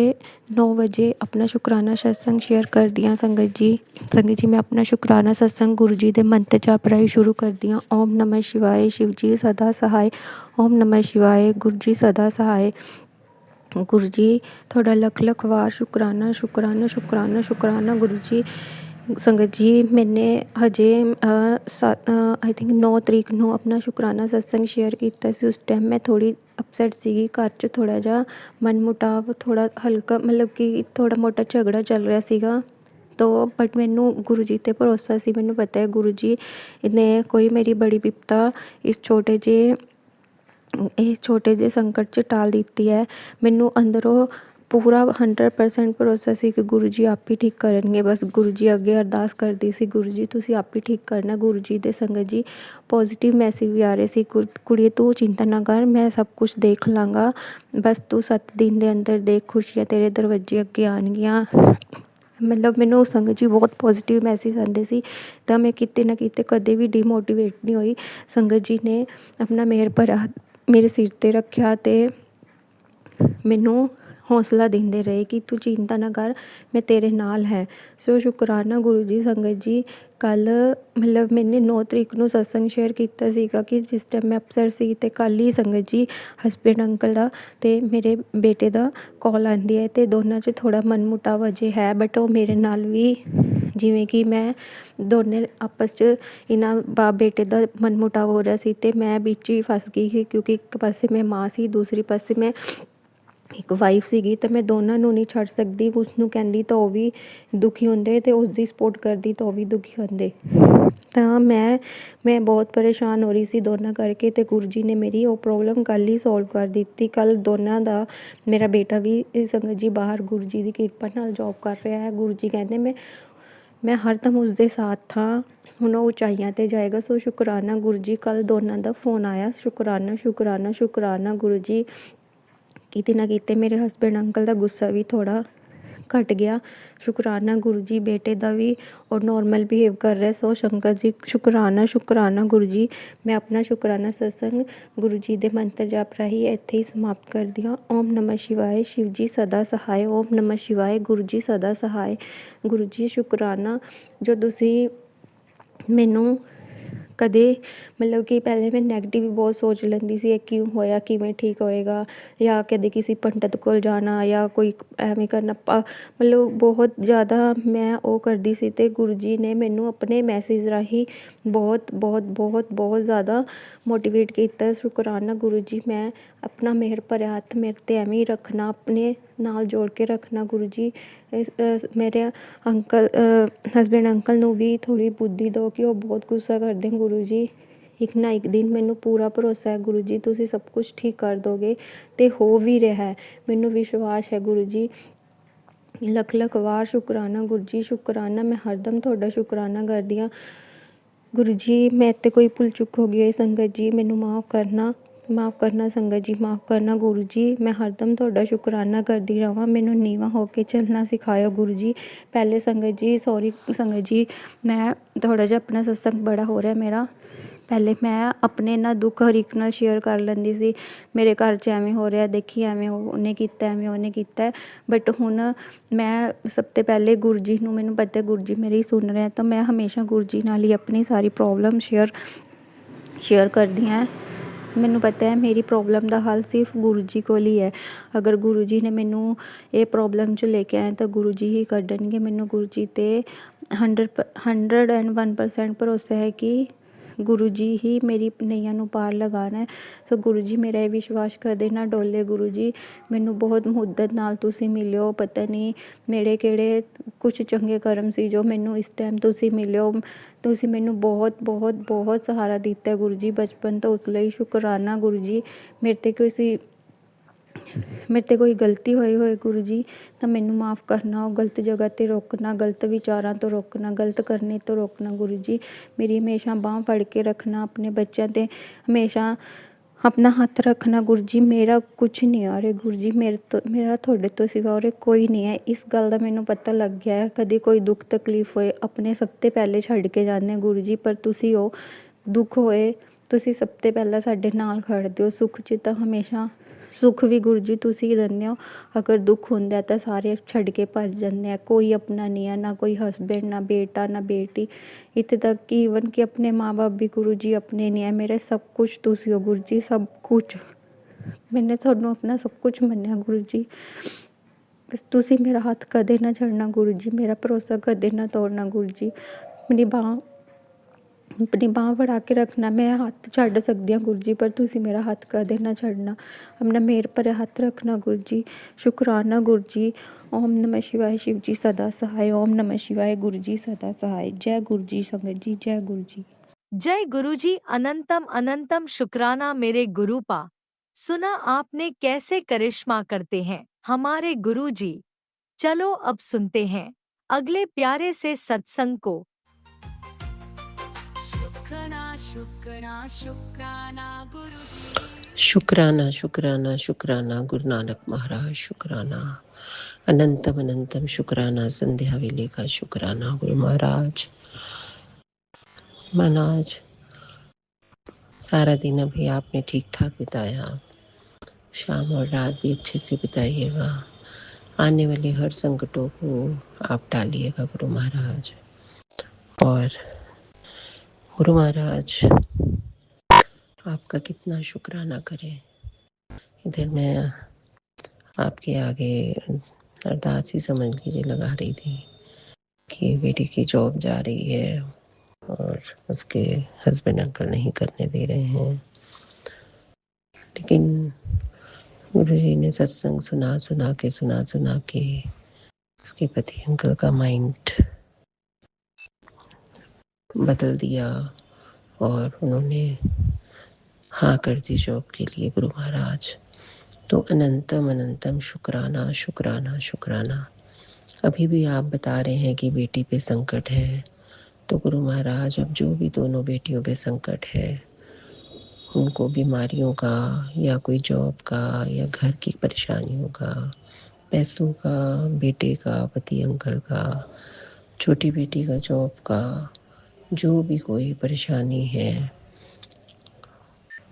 [SPEAKER 5] 9 बजे अपना शुक्राना सत्संग शेयर कर दिया संगत जी। संगत जी मैं अपना शुक्राना सत्संग गुरु जी दे मंत्र जाप राही शुरू कर दिया। ओम नमः शिवाय, शिव जी सदा सहाय। ओम नमः शिवाय, गुरु जी सदा सहाय। गुरु जी थोड़ा लख लख वार शुक्राना शुक्राना शुक्राना शुक्राना गुरु जी। संगत जी मैंने हजे आई थिंक 9 तरीक ਨੂੰ अपना शुक्राना सत्संग शेयर ਕੀਤਾ ਸੀ। उस टाइम मैं थोड़ी अपसैट ਸੀਗੀ। घर 'ਚ थोड़ा ਜਿਹਾ ਮਨਮੁਟਾਵ थोड़ा हल्का मतलब कि थोड़ा मोटा झगड़ा ਚੱਲ ਰਿਹਾ ਸੀਗਾ। तो बट मैनू गुरु जी ते भरोसा सी। मैनू पता है गुरु जी ने कोई मेरी बड़ी विपता इस छोटे ਜਿਹੇ संकट 'ਚ टाल ਦਿੱਤੀ है। मैनू अंदरों पूरा 100% ਭਰੋਸਾ ਸੀ ਕਿ ਗੁਰੂ ਜੀ ਆਪ ਹੀ ਠੀਕ ਕਰਨਗੇ। ਬਸ ਗੁਰੂ ਜੀ ਅੱਗੇ ਅਰਦਾਸ ਕਰਦੀ ਸੀ, ਗੁਰੂ ਜੀ ਤੁਸੀਂ ਆਪ ਹੀ ਠੀਕ ਕਰਨਾ। ਗੁਰੂ ਜੀ ਦੇ ਸੰਗਤ ਜੀ ਪੋਜ਼ੀਟਿਵ ਮੈਸੇਜ ਵੀ ਆ ਰਹੇ ਸੀ, ਕੁੜੀਏ ਤੂੰ ਚਿੰਤਾ ਨਾ ਕਰ, ਮੈਂ ਸਭ ਕੁਛ ਦੇਖ ਲਾਂਗਾ, ਬਸ ਤੂੰ 7 ਦਿਨ ਦੇ ਅੰਦਰ ਦੇਖ, ਖੁਸ਼ੀਆਂ ਤੇਰੇ ਦਰਵਾਜ਼ੇ ਅੱਗੇ ਆਉਣਗੀਆਂ। ਮਤਲਬ ਮੈਨੂੰ ਸੰਗਤ ਜੀ ਬਹੁਤ ਪੋਜ਼ੀਟਿਵ ਮੈਸੇਜ ਆਉਂਦੇ ਸੀ, ਤਾਂ ਮੈਂ ਕਿਤੇ ਨਾ ਕਿਤੇ ਕਦੇ ਵੀ ਡੀਮੋਟੀਵੇਟ ਨਹੀਂ ਹੋਈ। ਸੰਗਤ ਜੀ ਨੇ ਆਪਣਾ ਮਿਹਰ ਭਰਾ ਮੇਰੇ ਸਿਰ 'ਤੇ ਰੱਖਿਆ ਅਤੇ ਮੈਨੂੰ ਹੌਸਲਾ ਦਿੰਦੇ ਰਹੇ ਕਿ ਤੂੰ ਚਿੰਤਾ ਨਾ ਕਰ, ਮੈਂ ਤੇਰੇ ਨਾਲ ਹੈ। ਸੋ ਸ਼ੁਕਰਾਨਾ ਗੁਰੂ ਜੀ। ਸੰਗਤ ਜੀ ਕੱਲ੍ਹ ਮਤਲਬ ਮੈਨੇ 9 ਤਰੀਕ ਨੂੰ ਸਤਸੰਗ ਸ਼ੇਅਰ ਕੀਤਾ ਸੀਗਾ ਕਿ ਜਿਸ ਟਾਈਮ ਮੈਂ ਅਪਸੈਟ ਸੀ, ਅਤੇ ਕੱਲ੍ਹ ਹੀ ਸੰਗਤ ਜੀ ਹਸਬੈਂਡ ਅੰਕਲ ਦਾ ਅਤੇ ਮੇਰੇ ਬੇਟੇ ਦਾ ਕਾਲ ਆਉਂਦੀ ਹੈ, ਅਤੇ ਦੋਨਾਂ 'ਚ ਥੋੜ੍ਹਾ ਮਨਮੁਟਾਵ ਅਜੇ ਹੈ। ਬਟ ਉਹ ਮੇਰੇ ਨਾਲ ਵੀ ਜਿਵੇਂ ਕਿ ਮੈਂ ਦੋਨੇ ਆਪਸ 'ਚ ਇਹਨਾਂ ਬਾਪ ਬੇਟੇ ਦਾ ਮਨਮੁਟਾਵ ਹੋ ਰਿਹਾ ਸੀ, ਅਤੇ ਮੈਂ ਵਿੱਚ ਹੀ ਫਸ ਗਈ ਸੀ, ਕਿਉਂਕਿ ਇੱਕ ਪਾਸੇ ਮੈਂ ਮਾਂ ਸੀ, ਦੂਸਰੀ ਪਾਸੇ ਮੈਂ ਇੱਕ ਵਾਈਫ ਸੀਗੀ, ਅਤੇ ਮੈਂ ਦੋਨਾਂ ਨੂੰ ਨਹੀਂ ਛੱਡ ਸਕਦੀ। ਉਸਨੂੰ ਕਹਿੰਦੀ ਤਾਂ ਉਹ ਵੀ ਦੁਖੀ ਹੁੰਦੇ, ਅਤੇ ਉਸਦੀ ਸਪੋਰਟ ਕਰਦੀ ਤਾਂ ਉਹ ਵੀ ਦੁਖੀ ਹੁੰਦੇ। ਤਾਂ ਮੈਂ ਬਹੁਤ ਪਰੇਸ਼ਾਨ ਹੋ ਰਹੀ ਸੀ ਦੋਨਾਂ ਕਰਕੇ, ਅਤੇ ਗੁਰੂ ਜੀ ਨੇ ਮੇਰੀ ਉਹ ਪ੍ਰੋਬਲਮ ਕੱਲ੍ਹ ਹੀ ਸੋਲਵ ਕਰ ਦਿੱਤੀ। ਕੱਲ੍ਹ ਦੋਨਾਂ ਦਾ ਮੇਰਾ ਬੇਟਾ ਵੀ ਸੰਗਤ ਜੀ ਬਾਹਰ ਗੁਰੂ ਜੀ ਦੀ ਕਿਰਪਾ ਨਾਲ ਜੋਬ ਕਰ ਰਿਹਾ ਹੈ। ਗੁਰੂ ਜੀ ਕਹਿੰਦੇ ਮੈਂ ਹਰਦਮ ਉਸਦੇ ਸਾਥ ਹਾਂ, ਹੁਣ ਉਹ ਉਚਾਈਆਂ 'ਤੇ ਜਾਏਗਾ। ਸੋ ਸ਼ੁਕਰਾਨਾ ਗੁਰੂ ਜੀ, ਕੱਲ੍ਹ ਦੋਨਾਂ ਦਾ ਫ਼ੋਨ ਆਇਆ। ਸ਼ੁਕਰਾਨਾ ਸ਼ੁਕਰਾਨਾ ਸ਼ੁਕਰਾਨਾ ਗੁਰੂ ਜੀ। ਕਿਤੇ ਨਾ ਕਿਤੇ ਮੇਰੇ ਹਸਬੈਂਡ ਅੰਕਲ ਦਾ ਗੁੱਸਾ ਵੀ ਥੋੜ੍ਹਾ ਘਟ ਗਿਆ। ਸ਼ੁਕਰਾਨਾ ਗੁਰੂ ਜੀ, ਬੇਟੇ ਦਾ ਵੀ ਔਰ ਨੋਰਮਲ ਬਿਹੇਵ ਕਰ ਰਿਹਾ। ਸੋ ਸ਼ੰਕਰ ਜੀ ਸ਼ੁਕਰਾਨਾ ਸ਼ੁਕਰਾਨਾ ਗੁਰੂ ਜੀ। ਮੈਂ ਆਪਣਾ ਸ਼ੁਕਰਾਨਾ ਸਤਸੰਗ ਗੁਰੂ ਜੀ ਦੇ ਮੰਤਰ ਜਾਪ ਰਾਹੀਂ ਇੱਥੇ ਹੀ ਸਮਾਪਤ ਕਰਦੀ ਹਾਂ। ਓਮ ਨਮः ਸ਼ਿਵਾਏ। ਸ਼ਿਵ ਜੀ ਸਦਾ ਸਹਾਏ। ਓਮ ਨਮः ਸ਼ਿਵਾਏ। ਗੁਰੂ ਜੀ ਸਦਾ ਸਹਾਏ। ਗੁਰੂ ਜੀ ਸ਼ੁਕਰਾਨਾ ਜੋ ਤੁਸੀਂ ਮੈਨੂੰ ਕਦੇ ਮਤਲਬ ਕਿ ਪਹਿਲੇ ਮੈਂ ਨੈਗੇਟਿਵ ਵੀ ਬਹੁਤ ਸੋਚ ਲੈਂਦੀ ਸੀ, ਇਹ ਕਿਉਂ ਹੋਇਆ, ਕਿਵੇਂ ਠੀਕ ਹੋਏਗਾ, ਜਾਂ ਕਦੇ ਕਿਸੇ ਪੰਡਤ ਕੋਲ ਜਾਣਾ ਜਾਂ ਕੋਈ ਐਵੇਂ ਕਰਨਾ, ਮਤਲਬ ਬਹੁਤ ਜ਼ਿਆਦਾ ਮੈਂ ਉਹ ਕਰਦੀ ਸੀ। ਅਤੇ ਗੁਰੂ ਜੀ ਨੇ ਮੈਨੂੰ ਆਪਣੇ ਮੈਸੇਜ ਰਾਹੀਂ ਬਹੁਤ ਬਹੁਤ ਬਹੁਤ ਬਹੁਤ ਜ਼ਿਆਦਾ ਮੋਟੀਵੇਟ ਕੀਤਾ। ਸ਼ੁਕਰਾਨਾ ਗੁਰੂ ਜੀ। ਮੈਂ ਆਪਣਾ ਮਿਹਰ ਭਰਿਆ ਹੱਥ ਮੇਰੇ 'ਤੇ ਐਵੇਂ ਹੀ ਰੱਖਣਾ, ਆਪਣੇ ਨਾਲ ਜੋੜ ਕੇ ਰੱਖਣਾ ਗੁਰੂ ਜੀ। ਮੇਰੇ ਅੰਕਲ ਹਸਬੈਂਡ ਅੰਕਲ ਨੂੰ ਵੀ ਥੋੜ੍ਹੀ ਬੁੱਧੀ ਦਿਓ ਕਿ ਉਹ ਬਹੁਤ ਗੁੱਸਾ ਕਰਦੇ ਗੁਰੂ ਜੀ। ਇੱਕ ਨਾ ਇੱਕ ਦਿਨ ਮੈਨੂੰ ਪੂਰਾ ਭਰੋਸਾ ਹੈ ਗੁਰੂ ਜੀ, ਤੁਸੀਂ ਸਭ ਕੁਛ ਠੀਕ ਕਰ ਦੋਗੇ ਅਤੇ ਹੋ ਵੀ ਰਿਹਾ ਹੈ, ਮੈਨੂੰ ਵਿਸ਼ਵਾਸ ਹੈ ਗੁਰੂ ਜੀ। ਲੱਖ ਲੱਖ ਵਾਰ ਸ਼ੁਕਰਾਨਾ ਗੁਰੂ ਜੀ, ਸ਼ੁਕਰਾਨਾ। ਮੈਂ ਹਰਦਮ ਤੁਹਾਡਾ ਸ਼ੁਕਰਾਨਾ ਕਰਦੀ ਹਾਂ ਗੁਰੂ ਜੀ। ਮੇਰੇ 'ਤੇ ਕੋਈ ਭੁੱਲ ਚੁੱਕ ਹੋ ਗਈ ਹੈ ਸੰਗਤ ਜੀ, ਮੈਨੂੰ ਮਾਫ਼ ਕਰਨਾ ਸੰਗਤ ਜੀ, ਮਾਫ਼ ਕਰਨਾ ਗੁਰੂ ਜੀ। ਮੈਂ ਹਰਦਮ ਤੁਹਾਡਾ ਸ਼ੁਕਰਾਨਾ ਕਰਦੀ ਰਹਾਂ। ਮੈਨੂੰ ਨੀਵਾਂ ਹੋ ਕੇ ਚੱਲਣਾ ਸਿਖਾਇਓ ਗੁਰੂ ਜੀ। ਪਹਿਲੇ ਸੰਗਤ ਜੀ ਸੌਰੀ ਸੰਗਤ ਜੀ, ਮੈਂ ਥੋੜ੍ਹਾ ਜਿਹਾ ਆਪਣਾ ਸਤਸੰਗ ਬੜਾ ਹੋ ਰਿਹਾ ਮੇਰਾ। ਪਹਿਲੇ ਮੈਂ ਆਪਣੇ ਨਾ ਦੁੱਖ ਹਰ ਇੱਕ ਨਾਲ ਸ਼ੇਅਰ ਕਰ ਲੈਂਦੀ ਸੀ, ਮੇਰੇ ਘਰ 'ਚ ਐਵੇਂ ਹੋ ਰਿਹਾ, ਦੇਖੀ ਐਵੇਂ ਉਹਨੇ ਕੀਤਾ, ਐਵੇਂ ਉਹਨੇ ਕੀਤਾ। ਬਟ ਹੁਣ ਮੈਂ ਸਭ ਤੋਂ ਪਹਿਲੇ ਗੁਰੂ ਜੀ ਨੂੰ, ਮੈਨੂੰ ਪਤਾ ਗੁਰੂ ਜੀ ਮੇਰੀ ਸੁਣ ਰਿਹਾ, ਤਾਂ ਮੈਂ ਹਮੇਸ਼ਾ ਗੁਰੂ ਜੀ ਨਾਲ ਹੀ ਆਪਣੀ ਸਾਰੀ ਪ੍ਰੋਬਲਮ ਸ਼ੇਅਰ ਕਰਦੀ ਹਾਂ। ਮੈਨੂੰ ਪਤਾ ਹੈ ਮੇਰੀ ਪ੍ਰੋਬਲਮ ਦਾ ਹੱਲ ਸਿਰਫ ਗੁਰੂ ਜੀ ਕੋਲ ਹੀ ਹੈ। ਅਗਰ ਗੁਰੂ ਜੀ ਨੇ ਮੈਨੂੰ ਇਹ ਪ੍ਰੋਬਲਮ 'ਚ ਲੈ ਕੇ ਆਏ ਤਾਂ ਗੁਰੂ ਜੀ ਹੀ ਕੱਢਣਗੇ। ਮੈਨੂੰ ਗੁਰੂ ਜੀ 'ਤੇ 101% ਭਰੋਸਾ ਹੈ ਕਿ ਗੁਰੂ ਜੀ ਹੀ ਮੇਰੀ ਨਈਆਂ ਨੂੰ ਪਾਰ ਲਗਾਉਣਾ ਹੈ। ਸੋ ਗੁਰੂ ਜੀ ਮੇਰਾ ਇਹ ਵਿਸ਼ਵਾਸ ਕਦੇ ਨਾ ਡੋਲੇ ਗੁਰੂ ਜੀ। ਮੈਨੂੰ ਬਹੁਤ ਮੁੱਦਤ ਨਾਲ ਤੁਸੀਂ ਮਿਲਿਓ, ਪਤਾ ਨਹੀਂ ਮੇਰੇ ਕਿਹੜੇ ਕੁਛ ਚੰਗੇ ਕਰਮ ਸੀ ਜੋ ਮੈਨੂੰ ਇਸ ਟਾਈਮ ਤੁਸੀਂ ਮਿਲਿਓ। ਤੁਸੀਂ ਮੈਨੂੰ ਬਹੁਤ ਬਹੁਤ ਬਹੁਤ ਸਹਾਰਾ ਦਿੱਤਾ ਗੁਰੂ ਜੀ ਬਚਪਨ ਤੋਂ, ਉਸ ਲਈ ਸ਼ੁਕਰਾਨਾ ਗੁਰੂ ਜੀ। ਮੇਰੇ 'ਤੇ ਕੋਈ ਗਲਤੀ ਹੋਈ ਗੁਰੂ ਜੀ ਤਾਂ ਮੈਨੂੰ ਮਾਫ਼ ਕਰਨਾ, ਉਹ ਗਲਤ ਜਗ੍ਹਾ 'ਤੇ ਰੋਕਣਾ, ਗਲਤ ਵਿਚਾਰਾਂ ਤੋਂ ਰੋਕਣਾ, ਗਲਤ ਕਰਨੇ ਤੋਂ ਰੋਕਣਾ ਗੁਰੂ ਜੀ। ਮੇਰੀ ਹਮੇਸ਼ਾ ਬਾਂਹ ਫੜ ਕੇ ਰੱਖਣਾ, ਆਪਣੇ ਬੱਚਿਆਂ 'ਤੇ ਹਮੇਸ਼ਾ ਆਪਣਾ ਹੱਥ ਰੱਖਣਾ ਗੁਰੂ ਜੀ। ਮੇਰਾ ਕੁਛ ਨਹੀਂ ਆ ਰਿਹਾ ਗੁਰੂ ਜੀ, ਮੇਰਾ ਤੁਹਾਡੇ ਤੋਂ ਸਿਵਾ ਔਰ ਕੋਈ ਨਹੀਂ ਹੈ। ਇਸ ਗੱਲ ਦਾ ਮੈਨੂੰ ਪਤਾ ਲੱਗ ਗਿਆ ਹੈ, ਕਦੇ ਕੋਈ ਦੁੱਖ ਤਕਲੀਫ ਹੋਏ ਆਪਣੇ ਸਭ ਤੋਂ ਪਹਿਲੇ ਛੱਡ ਕੇ ਜਾਂਦੇ ਗੁਰੂ ਜੀ, ਪਰ ਤੁਸੀਂ ਉਹ ਦੁੱਖ ਹੋਏ ਤੁਸੀਂ ਸਭ ਤੋਂ ਪਹਿਲਾਂ ਸਾਡੇ ਨਾਲ ਖੜ੍ਹਦੇ ਹੋ। ਸੁੱਖ 'ਚ ਤਾਂ ਹਮੇਸ਼ਾ ਸੁੱਖ ਵੀ ਗੁਰੂ ਜੀ ਤੁਸੀਂ ਹੀ ਦਿੰਦੇ ਹੋ, ਅਗਰ ਦੁੱਖ ਹੁੰਦਾ ਤਾਂ ਸਾਰੇ ਛੱਡ ਕੇ ਭੱਜ ਜਾਂਦੇ ਆ, ਕੋਈ ਆਪਣਾ ਨਹੀਂ ਹੈ, ਨਾ ਕੋਈ ਹਸਬੈਂਡ, ਨਾ ਬੇਟਾ, ਨਾ ਬੇਟੀ, ਇੱਥੇ ਤੱਕ ਕਿ ਈਵਨ ਕਿ ਆਪਣੇ ਮਾਂ ਬਾਪ ਵੀ ਗੁਰੂ ਜੀ ਆਪਣੇ ਨਹੀਂ ਹੈ। ਮੇਰੇ ਸਭ ਕੁਛ ਤੁਸੀਂ ਹੋ ਗੁਰੂ ਜੀ, ਸਭ ਕੁਛ। ਮੈਨੇ ਤੁਹਾਨੂੰ ਆਪਣਾ ਸਭ ਕੁਛ ਮੰਨਿਆ ਗੁਰੂ ਜੀ। ਬਸ ਤੁਸੀਂ ਮੇਰਾ ਹੱਥ ਕਦੇ ਨਾ ਛੱਡਣਾ ਗੁਰੂ ਜੀ, ਮੇਰਾ ਭਰੋਸਾ ਕਦੇ ਨਾ ਤੋੜਨਾ ਗੁਰੂ ਜੀ। ਆਪਣੀ ਬਾਂਹ ਫੜਾ ਕੇ ਰੱਖਣਾ। ਮੈਂ ਹੱਥ ਛੱਡ ਸਕਦੀ ਹਾਂ ਗੁਰੂ ਜੀ, ਪਰ ਤੁਸੀਂ ਮੇਰਾ ਹੱਥ ਕਦੇ ਨਾ ਛੱਡਣਾ, ਆਪਣਾ ਮਿਹਰ ਭਰਿਆ ਹੱਥ ਰੱਖਣਾ ਗੁਰੂ ਜੀ। ਸ਼ੁਕਰਾਨਾ ਗੁਰੂ ਜੀ। ਓਮ ਨਮः ਸ਼ਿਵਾਏ। ਸ਼ਿਵ ਜੀ ਸਦਾ ਸਹਾਏ। ਓਮ ਨਮः शिवाय। गुरु जी सदा सहाय। जय गुरु जी संगत जी, जय गुरु जी।
[SPEAKER 1] जय गुरु जी। अनंतम अनंतम शुक्राना मेरे गुरु पा। सुना आपने कैसे करिश्मा करते हैं हमारे गुरु जी। चलो अब सुनते हैं अगले प्यारे से सत्संग को।
[SPEAKER 3] शुक्राना शुक्राना शुक्राना गुरु जी।
[SPEAKER 6] शुक्राना शुक्राना शुक्राना गुरु नानक महाराज, शुक्राना अनंतम अनंतम शुक्राना संध्या वेले का शुक्राना गुरु महाराज। महाराज सारा दिन अभी आपने ठीक ठाक बिताया, शाम और रात भी अच्छे से बिताइएगा, आने वाले हर संकटों को आप टालिएगा गुरु महाराज। और गुरु महाराज आपका कितना शुक्राना करें। इधर मैं आपके आगे अरदास ही समझ लीजिए लगा रही थी कि बेटी की जॉब जा रही है और उसके हस्बैंड अंकल नहीं करने दे रहे हैं, लेकिन गुरु जी ने सत्संग सुना के उसके पति अंकल का माइंड बदल दिया और उन्होंने हाँ कर दी जॉब के लिए गुरु महाराज। तो अनंतम अनंतम शुक्राना शुक्राना शुक्राना। अभी भी आप बता रहे हैं कि बेटी पे संकट है, तो तो गुरु महाराज अब जो भी दोनों बेटियों पे संकट है, उनको बीमारियों का या कोई जॉब का या घर की परेशानियों का, पैसों का, बेटे का, पति अंकल का, छोटी बेटी का जॉब का, जो भी कोई परेशानी है,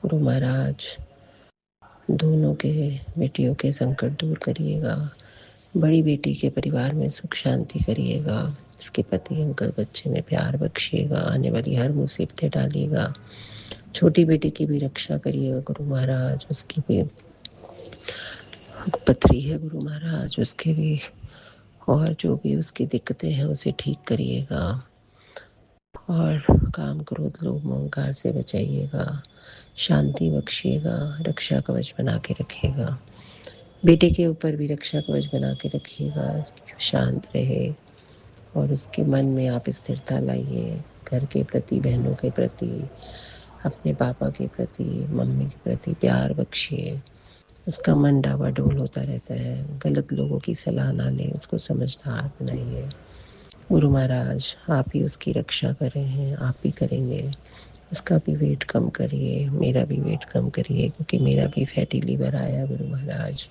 [SPEAKER 6] गुरु महाराज दोनों के बेटियों के संकट दूर करिएगा। बड़ी बेटी के परिवार में सुख शांति करिएगा। इसके पति अंकल बच्चे में प्यार बख्शिएगा। आने वाली हर मुसीबतें डालिएगा। छोटी बेटी की भी रक्षा करिएगा गुरु महाराज। उसकी भी पथरी है गुरु महाराज, उसके भी और जो भी उसकी दिक्कतें हैं उसे ठीक करिएगा। और काम क्रोध लोभ अहंकार से बचाइएगा, शांति बख्शिएगा, रक्षा कवच बना के रखिएगा। बेटे के ऊपर भी रक्षा कवच बना के रखिएगा, शांत रहे और उसके मन में आप स्थिरता लाइए। घर के प्रति, बहनों के प्रति, अपने पापा के प्रति, मम्मी के प्रति प्यार बख्शिए। उसका मन डावाडोल होता रहता है, गलत लोगों की सलाह ना ले, उसको समझदार बनाइए। गुरु महाराज आप ही उसकी रक्षा कर रहे हैं, आप ही करेंगे। उसका भी वेट कम करिए, मेरा भी वेट कम करिए, क्योंकि मेरा भी फैटी लीवर आया गुरु महाराज।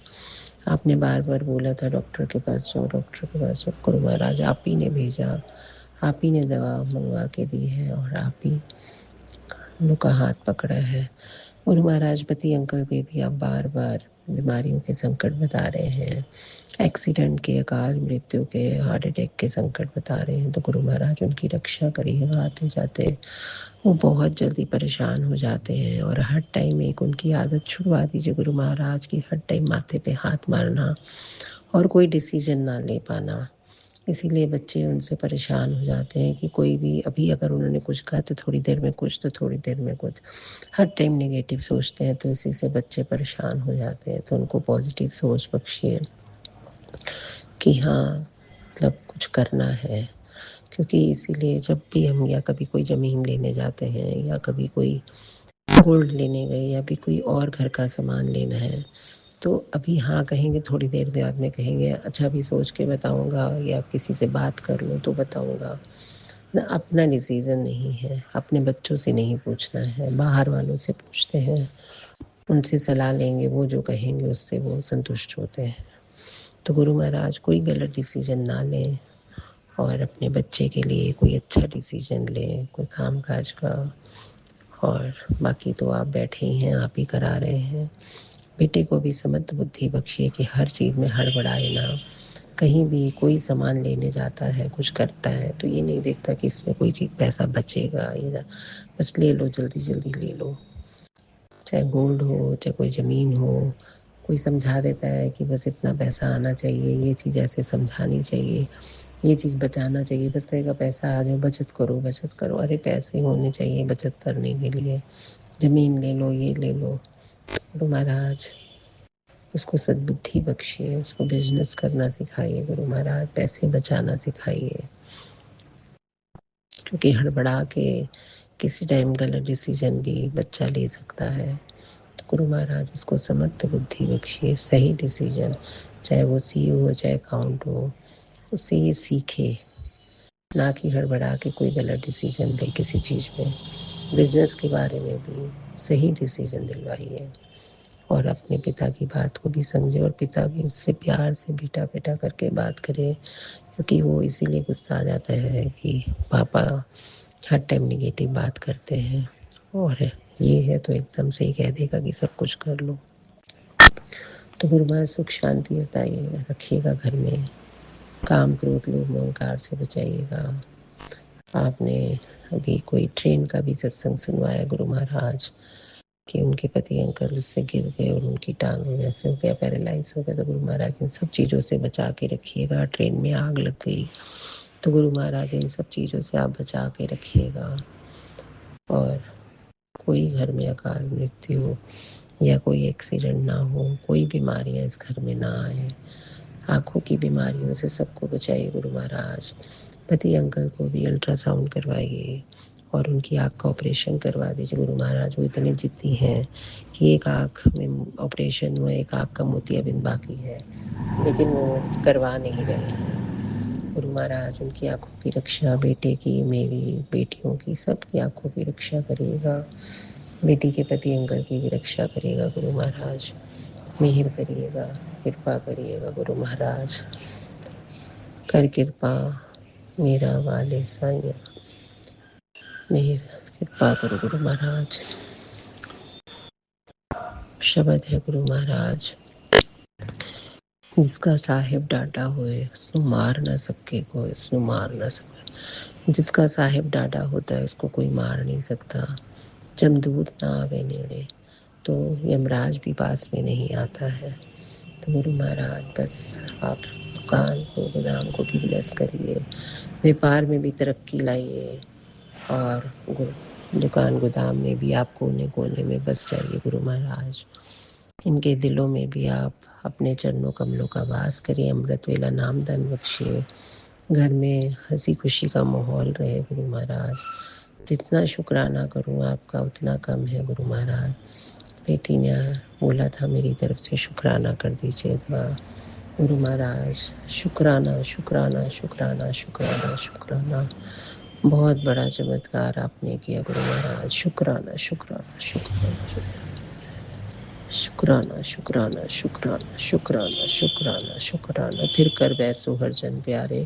[SPEAKER 6] आपने बार बार बोला था डॉक्टर के पास जाओ, डॉक्टर के पास जाओ। गुरु महाराज आप ही ने भेजा, आप ही ने दवा मंगवा के दी है और आप ही उनका हाथ पकड़ा है। गुरु महाराज पति अंकल पे भी आप बार बार बीमारियों के संकट बता रहे हैं, एक्सीडेंट के, अकाल मृत्यु के, हार्ट अटैक के संकट बता रहे हैं। तो गुरु महाराज उनकी रक्षा करिएगा। आते जाते वो बहुत जल्दी परेशान हो जाते हैं और हर टाइम एक उनकी आदत छुड़वा दीजिए गुरु महाराज की, हर टाइम माथे पे हाथ मारना और कोई डिसीजन ना ले पाना। इसीलिए बच्चे उनसे परेशान हो जाते हैं कि कोई भी अभी अगर उन्होंने कुछ कहा तो थोड़ी देर में कुछ, तो थोड़ी देर में कुछ, हर टाइम नेगेटिव सोचते हैं। तो इसी से बच्चे परेशान हो जाते हैं। तो उनको पॉजिटिव सोच बख्शिए कि हाँ मतलब कुछ करना है। क्योंकि इसीलिए जब भी हम या कभी कोई ज़मीन लेने जाते हैं या कभी कोई गोल्ड लेने गए या भी कोई और घर का सामान लेना है, तो अभी हाँ कहेंगे, थोड़ी देर बाद में कहेंगे अच्छा भी सोच के बताऊंगा या किसी से बात कर लूँ तो बताऊंगा ना। अपना डिसीज़न नहीं है, अपने बच्चों से नहीं पूछना है, बाहर वालों से पूछते हैं, उनसे सलाह लेंगे, वो जो कहेंगे उससे वो संतुष्ट होते हैं। तो गुरु महाराज कोई गलत डिसीज़न ना लें और अपने बच्चे के लिए कोई अच्छा डिसीज़न लें, कोई काम काज का। और बाकी तो आप बैठे ही हैं, आप ही करा रहे हैं। बेटे को भी समझ बुद्धि बख्शिए कि हर चीज़ में हड़बड़ाए ना। कहीं भी कोई सामान लेने जाता है, कुछ करता है, तो ये नहीं देखता कि इसमें कोई चीज़ पैसा बचेगा या बस ले लो, जल्दी जल्दी ले लो। चाहे गोल्ड हो, चाहे कोई ज़मीन हो, कोई समझा देता है कि बस इतना पैसा आना चाहिए, ये चीज़ ऐसे समझानी चाहिए, ये चीज़ बचाना चाहिए। बस कहेगा पैसा आ जाए, बचत करो बचत करो। अरे पैसे होने चाहिए बचत करने के लिए। ज़मीन ले लो, ये ले लो। तो महाराज उसको सद्बुद्धि बख्शिए, उसको बिजनेस करना सिखाइए गुरु महाराज, पैसे बचाना सिखाइए। क्योंकि हड़बड़ा के किसी टाइम गलत डिसीजन भी बच्चा ले सकता है। तो गुरु महाराज उसको समर्थ बुद्धि बख्शिए, सही डिसीजन, चाहे वो सीईओ हो चाहे अकाउंट हो, उससे ये सीखे, ना कि हड़बड़ा के कोई गलत डिसीजन ले किसी चीज़ में। बिजनेस के बारे में भी सही डिसीजन दिलवाइए और अपने पिता की बात को भी समझे और पिता भी उससे प्यार से बेटा बेटा करके बात करे। क्योंकि वो इसीलिए गुस्सा आ जाता है कि पापा हर टाइम निगेटिव बात करते हैं और ये है तो एकदम से ही कह देगा कि सब कुछ कर लो। तो गुरु महाराज सुख शांति बताइए, रखिएगा घर में, काम क्रोध लोभ अहंकार से बचाइएगा। आपने अभी कोई ट्रेन का भी सत्संग सुनवाया गुरु महाराज कि उनके पति अंकल उससे गिर गए और उनकी टांग वैसे हो गया, पैरालाइज हो गया। तो गुरु महाराज इन सब चीज़ों से बचा के रखिएगा। ट्रेन में आग लग गई तो गुरु महाराज इन सब चीज़ों से आप बचा के रखिएगा। और कोई घर में अकाल मृत्यु हो या कोई एक्सीडेंट ना हो, कोई बीमारियां इस घर में ना आए। आँखों की बीमारियों से सबको बचाइए गुरु महाराज। पति अंकल को भी अल्ट्रासाउंड करवाइए और उनकी आँख का ऑपरेशन करवा दीजिए गुरु महाराज। वो इतने जिद्दी हैं कि एक आँख में ऑपरेशन हुआ, एक आँख का मोतियाबिंद बाकी है, लेकिन वो करवा नहीं रहे हैं। गुरु महाराज उनकी आंखों की रक्षा, बेटे की, मेरी, बेटियों की, सबकी आंखों की रक्षा करिएगा। बेटी के पति अंकल की भी रक्षा करिएगा गुरु महाराज। मेहर करिएगा, कृपा करिएगा गुरु महाराज। कर कृपा मेरा वाले साईं, मेहर कृपा करो गुरु महाराज। शब्द है गुरु महाराज, जिसका साहिब डाटा होए उसਨੂੰ मार ना सके कोई, उसਨੂੰ मार ना सके। जिसका साहिब डाटा होता है उसको कोई मार नहीं सकता। जमदूत ना आवे नेड़े तो यमराज भी पास में नहीं आता है। तो गुरु महाराज बस आप दुकान को, गोदाम को भी ब्लेस करिए, व्यापार में भी तरक्की लाइए, और दुकान गोदाम में भी आप कोने कोने में बस जाइए गुरु महाराज। इनके दिलों में भी आप अपने चरणों कमलों का वास करिए, अमृत वेला नाम दान बख्शिए, घर में हंसी खुशी का माहौल रहे गुरु महाराज। जितना शुक्राना करूं आपका उतना कम है गुरु महाराज। बेटी ने बोला था मेरी तरफ से शुक्राना कर दीजिए था गुरु महाराज। शुक्राना शुक्राना शुक्राना शुक्राना शुक्राना, बहुत बड़ा चमत्कार आपने किया गुरु महाराज। शुक्राना शुक्राना शुक्राना शुक्राना शुक्राना शुक्राना शुक्राना शुक्राना शुक्राना। फिर कर बैसो हर जन प्यारे,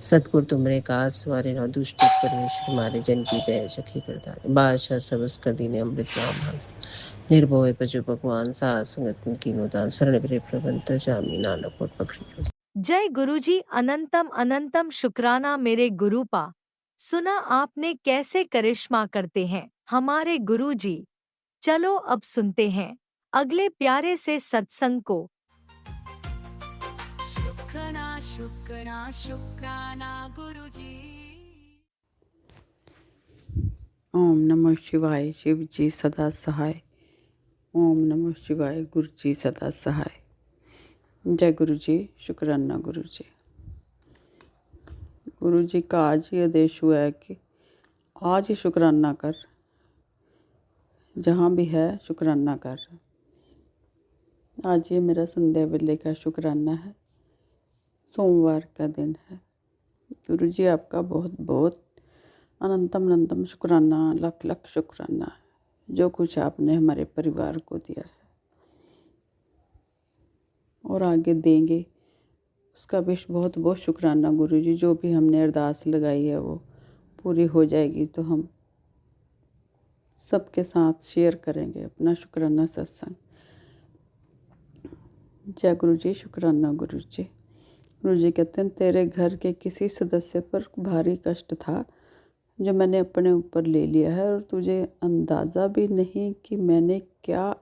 [SPEAKER 6] सतगुर तुमरे काज सवारे, ना दुष्ट परमेश्वर मारे, जन की दया सखी करतारे। बादशाह सबस कर दीने अमृत नाम हंस, निर्भय पजु भगवान सा संगत की नोदान, शरण प्रे प्रबंध जामी नानक कोट पकड़ी।
[SPEAKER 7] जय गुरुजी, अनंतम अनंतम शुक्राना मेरे गुरुपा। सुना आपने कैसे करिश्मा करते हैं हमारे गुरुजी। चलो अब सुनते हैं अगले प्यारे से सत्संग को।
[SPEAKER 3] शुक्राना शुक्राना शुक्राना गुरुजी।
[SPEAKER 8] ओम नमः शिवाय, शिव जी सदा सहाय। ओम नमः शिवाय, गुरु जी सदा सहाय। जय गुरु जी, शुक्राना गुरु जी। गुरु जी का आज ही आदेश हुआ है कि आज ही शुक्राना कर, जहाँ भी है शुक्राना कर। आज ये मेरा संध्या वेले का शुक्राना है, सोमवार का दिन है। गुरु जी आपका बहुत बहुत अनंतम अनंतम शुक्राना, लख लख शुक्राना, जो कुछ आपने हमारे परिवार को दिया है और आगे देंगे, उसका भी बहुत बहुत शुक्राना गुरु जी। जो भी हमने अरदास लगाई है वो पूरी हो जाएगी तो हम सबके साथ शेयर करेंगे अपना शुक्राना सत्संग। जय गुरु जी, शुक्राना गुरु जी। गुरु जी कहते हैं तेरे घर के किसी सदस्य पर भारी कष्ट था जो मैंने अपने ऊपर ले लिया है, और तुझे अंदाज़ा भी नहीं कि मैंने क्या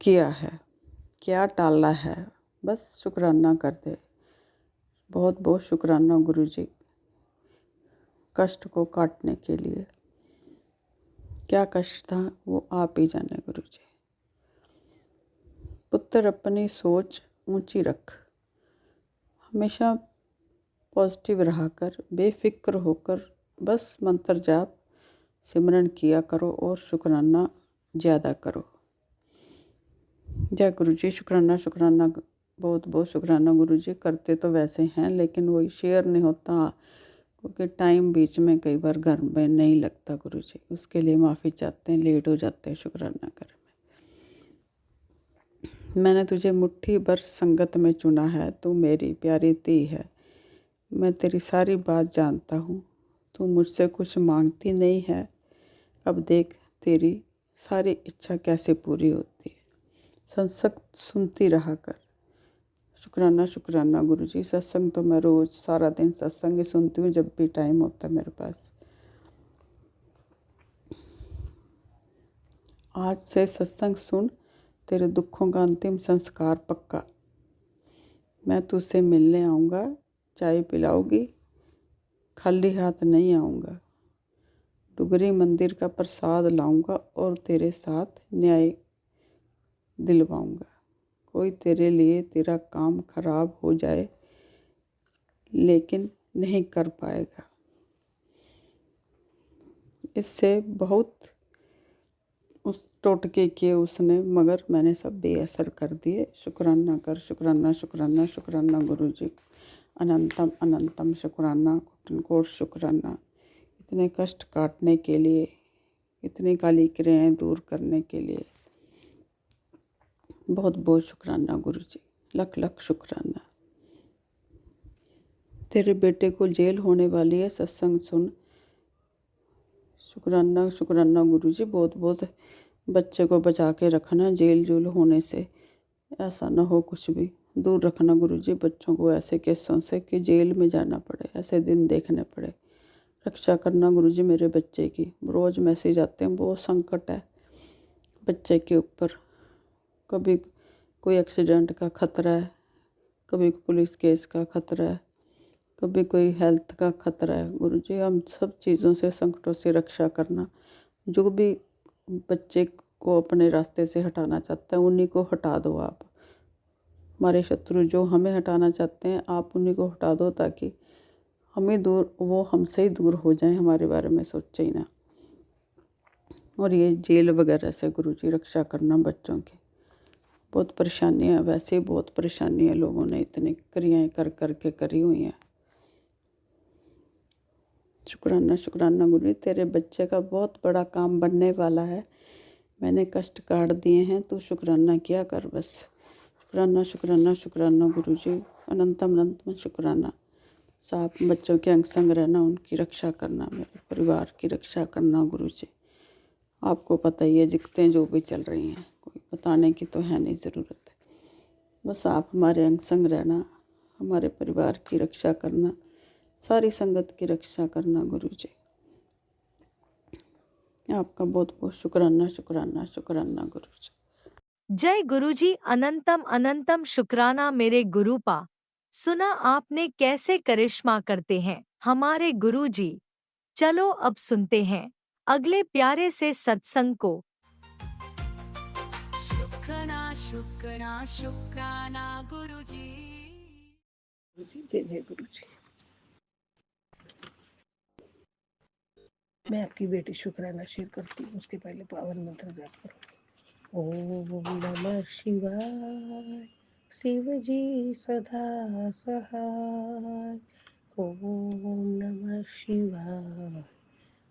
[SPEAKER 8] किया है, क्या टाला है। बस शुक्राना कर दे। बहुत बहुत शुक्राना गुरु जी, कष्ट को काटने के लिए। क्या कष्ट था वो आप ही जाने गुरु जी। पुत्र अपनी सोच ऊंची रख, हमेशा पॉजिटिव रहा कर, बेफिक्र होकर बस मंत्र जाप सिमरन किया करो और शुक्राना ज़्यादा करो। जय गुरु जी, शुक्राना शुक्राना, बहुत बहुत शुक्राना गुरु जी। करते तो वैसे हैं लेकिन वही शेयर नहीं होता, क्योंकि टाइम बीच में कई बार घर में नहीं लगता गुरु जी। उसके लिए माफ़ी चाहते हैं, लेट हो जाते हैं शुक्राना कर में। मैंने तुझे मुट्ठी भर संगत में चुना है, तू मेरी प्यारी धी है। मैं तेरी सारी बात जानता हूँ, तू मुझसे कुछ मांगती नहीं है। अब देख तेरी सारी इच्छा कैसे पूरी होती है। सत्संग सुनती रहा कर। शुक्राना शुक्राना गुरु जी। सत्संग तो मैं रोज़ सारा दिन सत्संग ही सुनती हूँ, जब भी टाइम होता है मेरे पास। आज से सत्संग सुन, तेरे दुखों का अंतिम संस्कार पक्का। मैं तुझसे मिलने आऊँगा, चाय पिलाऊंगी, खाली हाथ नहीं आऊँगा। डुगरी मंदिर का प्रसाद लाऊंगा और तेरे साथ न्याय दिलवाऊंगा। कोई तेरे लिए तेरा काम खराब हो जाए लेकिन नहीं कर पाएगा। इससे बहुत उस टोटके किए उसने, मगर मैंने सब बेअसर कर दिए। शुक्राना कर, शुक्राना शुक्राना शुक्राना गुरु जी, अनंतम अनंतम शुक्राना, कोटि शुक्राना, इतने कष्ट काटने के लिए, इतनी काली क्रियाएं दूर करने के लिए बहुत बहुत शुक्राना गुरु जी, लख लख शुक्राना। तेरे बेटे को जेल होने वाली है, सत्संग सुन। शुक्राना शुक्राना गुरु जी, बहुत बहुत बच्चे को बचा के रखना जेल जूल होने से, ऐसा ना हो कुछ भी, दूर रखना गुरु जी बच्चों को ऐसे केसों से कि जेल में जाना पड़े, ऐसे दिन देखने पड़े। रक्षा करना गुरु जी मेरे बच्चे की, रोज़ मैसेज आते हैं, बहुत संकट है बच्चे के ऊपर। कभी कोई एक्सीडेंट का खतरा है, कभी पुलिस केस का खतरा है, कभी कोई हेल्थ का खतरा है। गुरु जी हम सब चीज़ों से, संकटों से रक्षा करना। जो भी बच्चे को अपने रास्ते से हटाना चाहता है उन्हीं को हटा दो आप। हमारे शत्रु जो हमें हटाना चाहते हैं आप उन्हीं को हटा दो, ताकि हमें दूर, वो हमसे ही दूर हो जाएं, हमारे बारे में सोचे ही ना। और ये जेल वगैरह से गुरु जी रक्षा करना बच्चों की। बहुत परेशानी है, वैसे ही बहुत परेशानी है, लोगों ने इतनी क्रियाएं कर कर के करी हुई हैं। शुक्राना शुक्राना गुरु जी, तेरे बच्चे का बहुत बड़ा काम बनने वाला है। मैंने कष्ट काट दिए हैं, तो शुक्राना किया कर बस। शुक्राना शुक्राना शुक्राना गुरु जी, अनंतम अनंतम शुक्राना। साफ बच्चों के अंग संग रहना, उनकी रक्षा करना, मेरे परिवार की रक्षा करना गुरु जी। आपको पता ही है दिक्कतें जो भी चल रही हैं, कोई बताने की तो है नहीं ज़रूरत है। बस आप हमारे अंग संग रहना, हमारे परिवार की रक्षा करना, सारी संगत की रक्षा करना गुरु जी। आपका बहुत बहुत शुक्राना शुक्राना शुक्राना गुरु जी।
[SPEAKER 7] जय गुरुजी, अनंतम अनंतम शुक्राना मेरे गुरुपा। सुना आपने कैसे करिश्मा करते हैं हमारे गुरुजी। चलो अब सुनते हैं अगले प्यारे से सत्संग को।
[SPEAKER 3] शुक्राना शुक्राना शुक्राना गुरुजी।
[SPEAKER 6] जय जय गुरु जी। मैं आपकी बेटी शुक्राना शेयर करती हूँ, उसके पहले पावन मंत्र जाप करो। ओम नमः शिवाय, शिव जी सदा सहाय। ओम नमः शिवाय,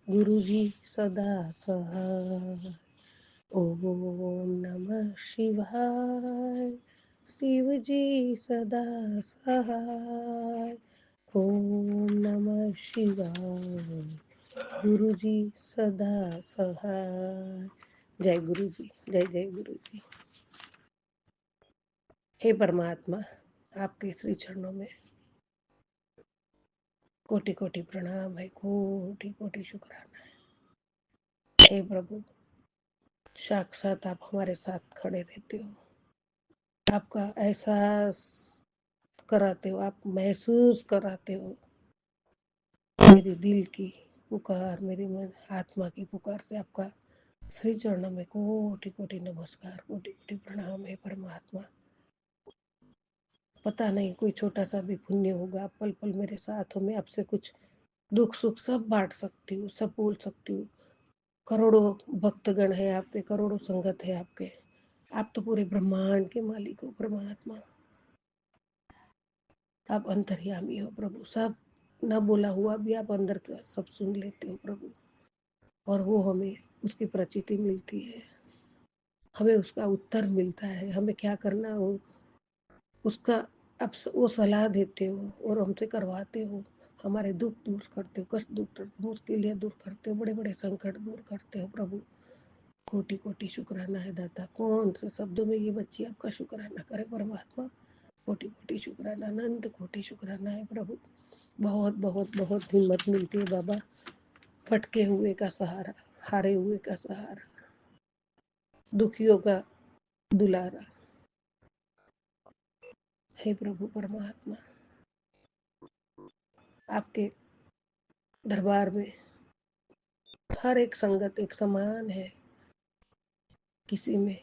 [SPEAKER 6] गुरु जी सदा सहाय। ओम नमः शिवाय, शिव जी सदा सहाय। ओम नमः शिवाय, गुरु जी सदा सहाय। जय गुरु जी, जय जय गुरु जी। हे परमात्मा, आपके श्री चरणों में कोटि कोटि प्रणाम है, कोटि कोटि शुक्राना है। हे प्रभु, साक्षात आप हमारे साथ खड़े रहते हो, आपका एहसास कराते हो, आप महसूस कराते हो मेरी दिल की पुकार, मेरी मन आत्मा की पुकार से आपका श्री चरणों में कोटि कोटि नमस्कार, कोटि कोटि प्रणाम है परमात्मा। पता नहीं कोई छोटा सा भी पुण्य होगा, पल पल मेरे साथ हो, मैं आपसे कुछ दुख सुख सब बांट सकती हूँ, सब बोल सकती हूँ। करोड़ों भक्तगण है आपके, करोड़ों संगत है आपके, आप तो पूरे ब्रह्मांड के मालिक हो परमात्मा। आप अंतर्यामी हो प्रभु, सब न बोला हुआ भी आप अंदर का सब सुन लेते हो प्रभु, और वो हमें उसकी प्रचिति मिलती है, हमें उसका उत्तर मिलता है, हमें क्या करना हो उसका आप वो सलाह देते हो और हमसे करवाते हो। हमारे दुख दूर करते हो, कष्ट दूर, मुश्किलें दूर करते हो, बड़े बड़े संकट दूर करते हो प्रभु। कोटि कोटि शुक्राना है दाता। कौन से शब्दों में ये बच्ची आपका शुक्राना करे परमात्मा। कोटि कोटि शुक्राना, अनंत कोटि शुक्राना है प्रभु। बहुत बहुत बहुत हिम्मत मिलती है बाबा, भटके हुए का सहारा, हारे हुए का सहारा, दुखियों का दुलारा। हे प्रभु परमात्मा, आपके दरबार में हर एक संगत एक समान है, किसी में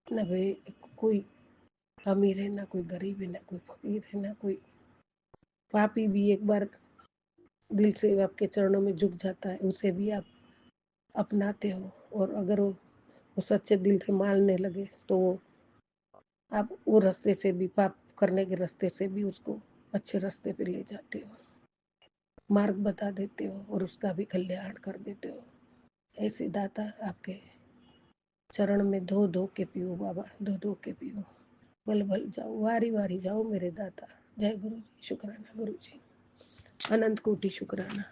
[SPEAKER 6] न कोई अमीर है, ना कोई गरीब है, ना कोई फकीर है, ना कोई पापी भी एक बार दिल से आपके चरणों में झुक जाता है, उसे भी आप अपनाते हो। और अगर वो वो सच्चे दिल से मानने लगे तो वो आप वो रास्ते से भी, पाप करने के रास्ते से भी उसको अच्छे रास्ते पे ले जाते हो, मार्ग बता देते हो और उसका भी कल्याण कर देते हो। ऐसे दाता आपके चरण में धो धो के पियो बाबा, धो धो के पियो। बल बल जाओ, वारी वारी जाओ मेरे दाता। जय गुरु जी, शुक्राना गुरु जी, अनंत कोटि शुक्राना।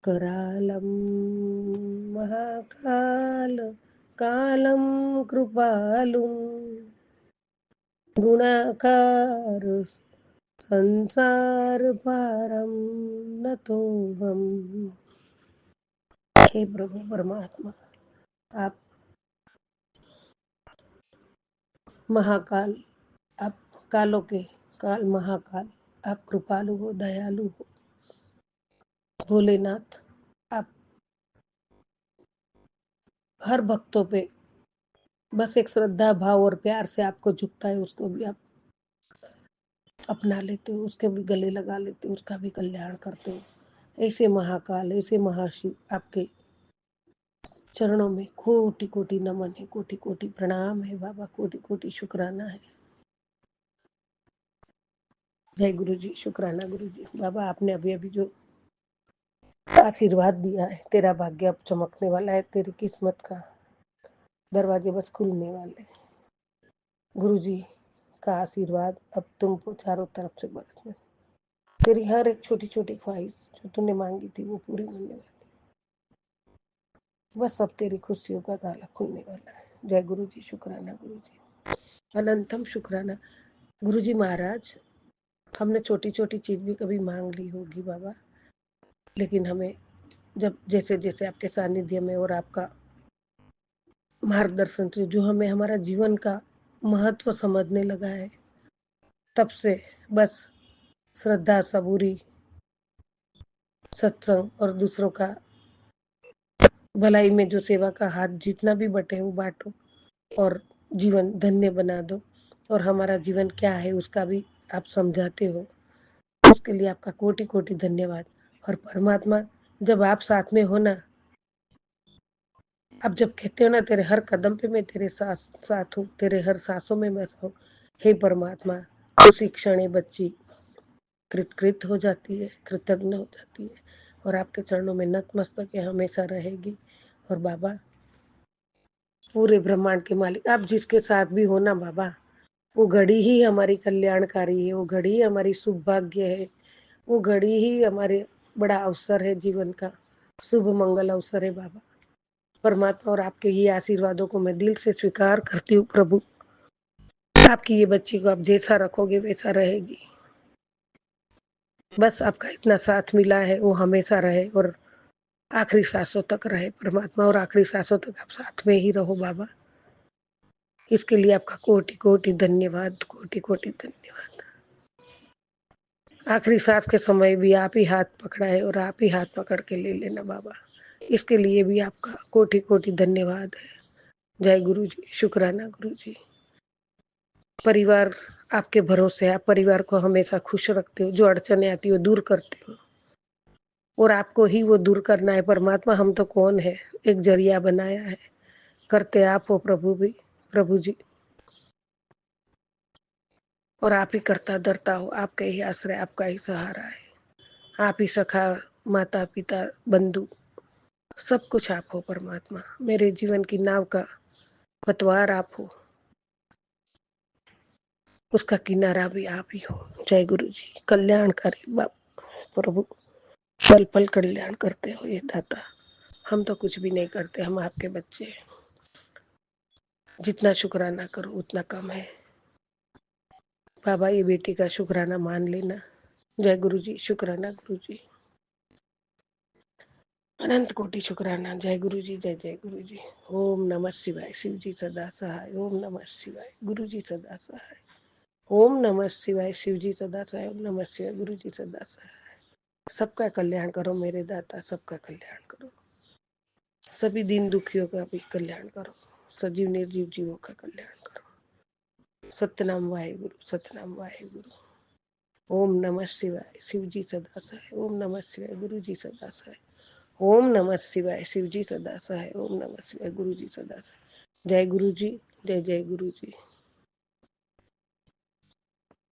[SPEAKER 6] करालम महाकाल कालम कृपालुम गुणाकार संसार पारम नतोहम। हे प्रभु परमात्मा, आप महाकाल, आप कालों के काल महाकाल, आप कृपालु हो, दयालु हो। भोलेनाथ, आप हर भक्तों पे बस एक श्रद्धा भाव और प्यार से आपको झुकता है, उसको भी आप अपना लेते हो, उसके भी गले लगा लेते हो, उसका भी कल्याण करते हो। ऐसे महाकाल, ऐसे महाशिव आपके चरणों में कोटि कोटि नमन है, कोटि कोटि प्रणाम है बाबा, कोटि कोटि शुक्राना है। जय गुरु जी, शुक्राना गुरु जी। बाबा आपने अभी अभी जो आशीर्वाद दिया है, तेरा भाग्य अब चमकने वाला है, तेरी किस्मत का दरवाजे बस खुलने वाले। गुरु जी का आशीर्वाद अब तुमको चारों तरफ से बरसने, तेरी हर एक छोटी छोटी ख्वाहिश जो तूने मांगी थी वो पूरी होने वाली, बस अब तेरी खुशियों का ताला खुलने वाला है। जय गुरु जी, शुक्राना गुरु जी, अनंतम शुक्राना। गुरु जी महाराज, हमने छोटी छोटी चीज भी कभी मांग ली होगी बाबा, लेकिन हमें जब जैसे जैसे आपके सानिध्य में और आपका मार्गदर्शन से जो हमें हमारा जीवन का महत्व समझने लगा है, तब से बस श्रद्धा, सबूरी, सत्संग और दूसरों का भलाई में जो सेवा का हाथ जितना भी बटे वो बांटो और जीवन धन्य बना दो, और हमारा जीवन क्या है उसका भी आप समझाते हो, उसके लिए आपका कोटि कोटि धन्यवाद। और परमात्मा, जब आप साथ में हो ना, आप जब कहते हो ना तेरे हर कदम पे मैं तेरे साथ साथ हूँ, तेरे हर सांसों में मैं हूँ, हे परमात्मा, उसी क्षण बच्ची कृत हो जाती है, कृतज्ञ हो जाती है और आपके चरणों में नतमस्तक हमेशा रहेगी। और बाबा, पूरे ब्रह्मांड के मालिक आप जिसके साथ भी हो ना बाबा, वो घड़ी ही हमारी कल्याणकारी है, वो घड़ी ही हमारी सौभाग्य है, वो घड़ी ही हमारे बड़ा अवसर है, जीवन का शुभ मंगल अवसर है बाबा परमात्मा। और आपके ही आशीर्वादों को मैं दिल से स्वीकार करती हूँ प्रभु। आपकी ये बच्ची को आप जैसा रखोगे वैसा रहेगी, बस आपका इतना साथ मिला है वो हमेशा रहे और आखिरी सांसों तक रहे परमात्मा, और आखिरी सांसों तक आप साथ में ही रहो बाबा। इसके लिए आपका कोटि कोटि धन्यवाद, कोटि कोटि धन्यवाद। आखिरी सांस के समय भी आप ही हाथ पकड़ा है और आप ही हाथ पकड़ के ले लेना बाबा, इसके लिए भी आपका कोटि कोटि धन्यवाद है। जय गुरु जी, शुक्राना गुरु जी। परिवार आपके भरोसे, आप परिवार को हमेशा खुश रखते हो, जो अड़चने आती हो दूर करते हो, और आपको ही वो दूर करना है परमात्मा। हम तो कौन है, एक जरिया बनाया है, करते आप हो प्रभु भी, प्रभु जी, और आप ही करता धरता हो, आपका ही आश्रय, आपका ही सहारा है, आप ही सखा, माता पिता बंधु सब कुछ आप हो परमात्मा। मेरे जीवन की नाव का पतवार आप हो, उसका किनारा भी आप ही हो। जय गुरु जी, कल्याणकारी बाप प्रभु, पल पल कल्याण करते हो ये दाता। हम तो कुछ भी नहीं करते, हम आपके बच्चे हैं, जितना शुक्राना करो उतना कम है बाबा। ये बेटी का शुक्राना मान लेना। जय गुरु जी, शुक्राना गुरु जी, अनंत कोटि शुक्राना। जय गुरु जी, जय जय गुरु जी। ओम नमः शिवाय, शिव जी सदा सहाय। ओम नमः शिवाय, गुरु जी सदा सहाय। ओम नमः शिवाय, शिव जी सदा सहाय। ओम नमः शिवाय, गुरु जी सदा सहाय। सबका कल्याण करो मेरे दाता, सबका कल्याण करो, सभी दीन दुखियों का भी कल्याण करो, सजीव निर्जीव जीवों का कल्याण करो। सतनाम वाहेगुरु, सतनाम वाहेगुरु। ओम नमः शिवाय, शिव जी सदा सहाय। ओम नमः शिवाय, गुरु जी सदा सहाय। ओम नमः शिवाय। शिव जी सदा सहाय। ओम नमः शिवाय। गुरु जी सदा सहाय। जय गुरु जी। जय जय गुरु जी।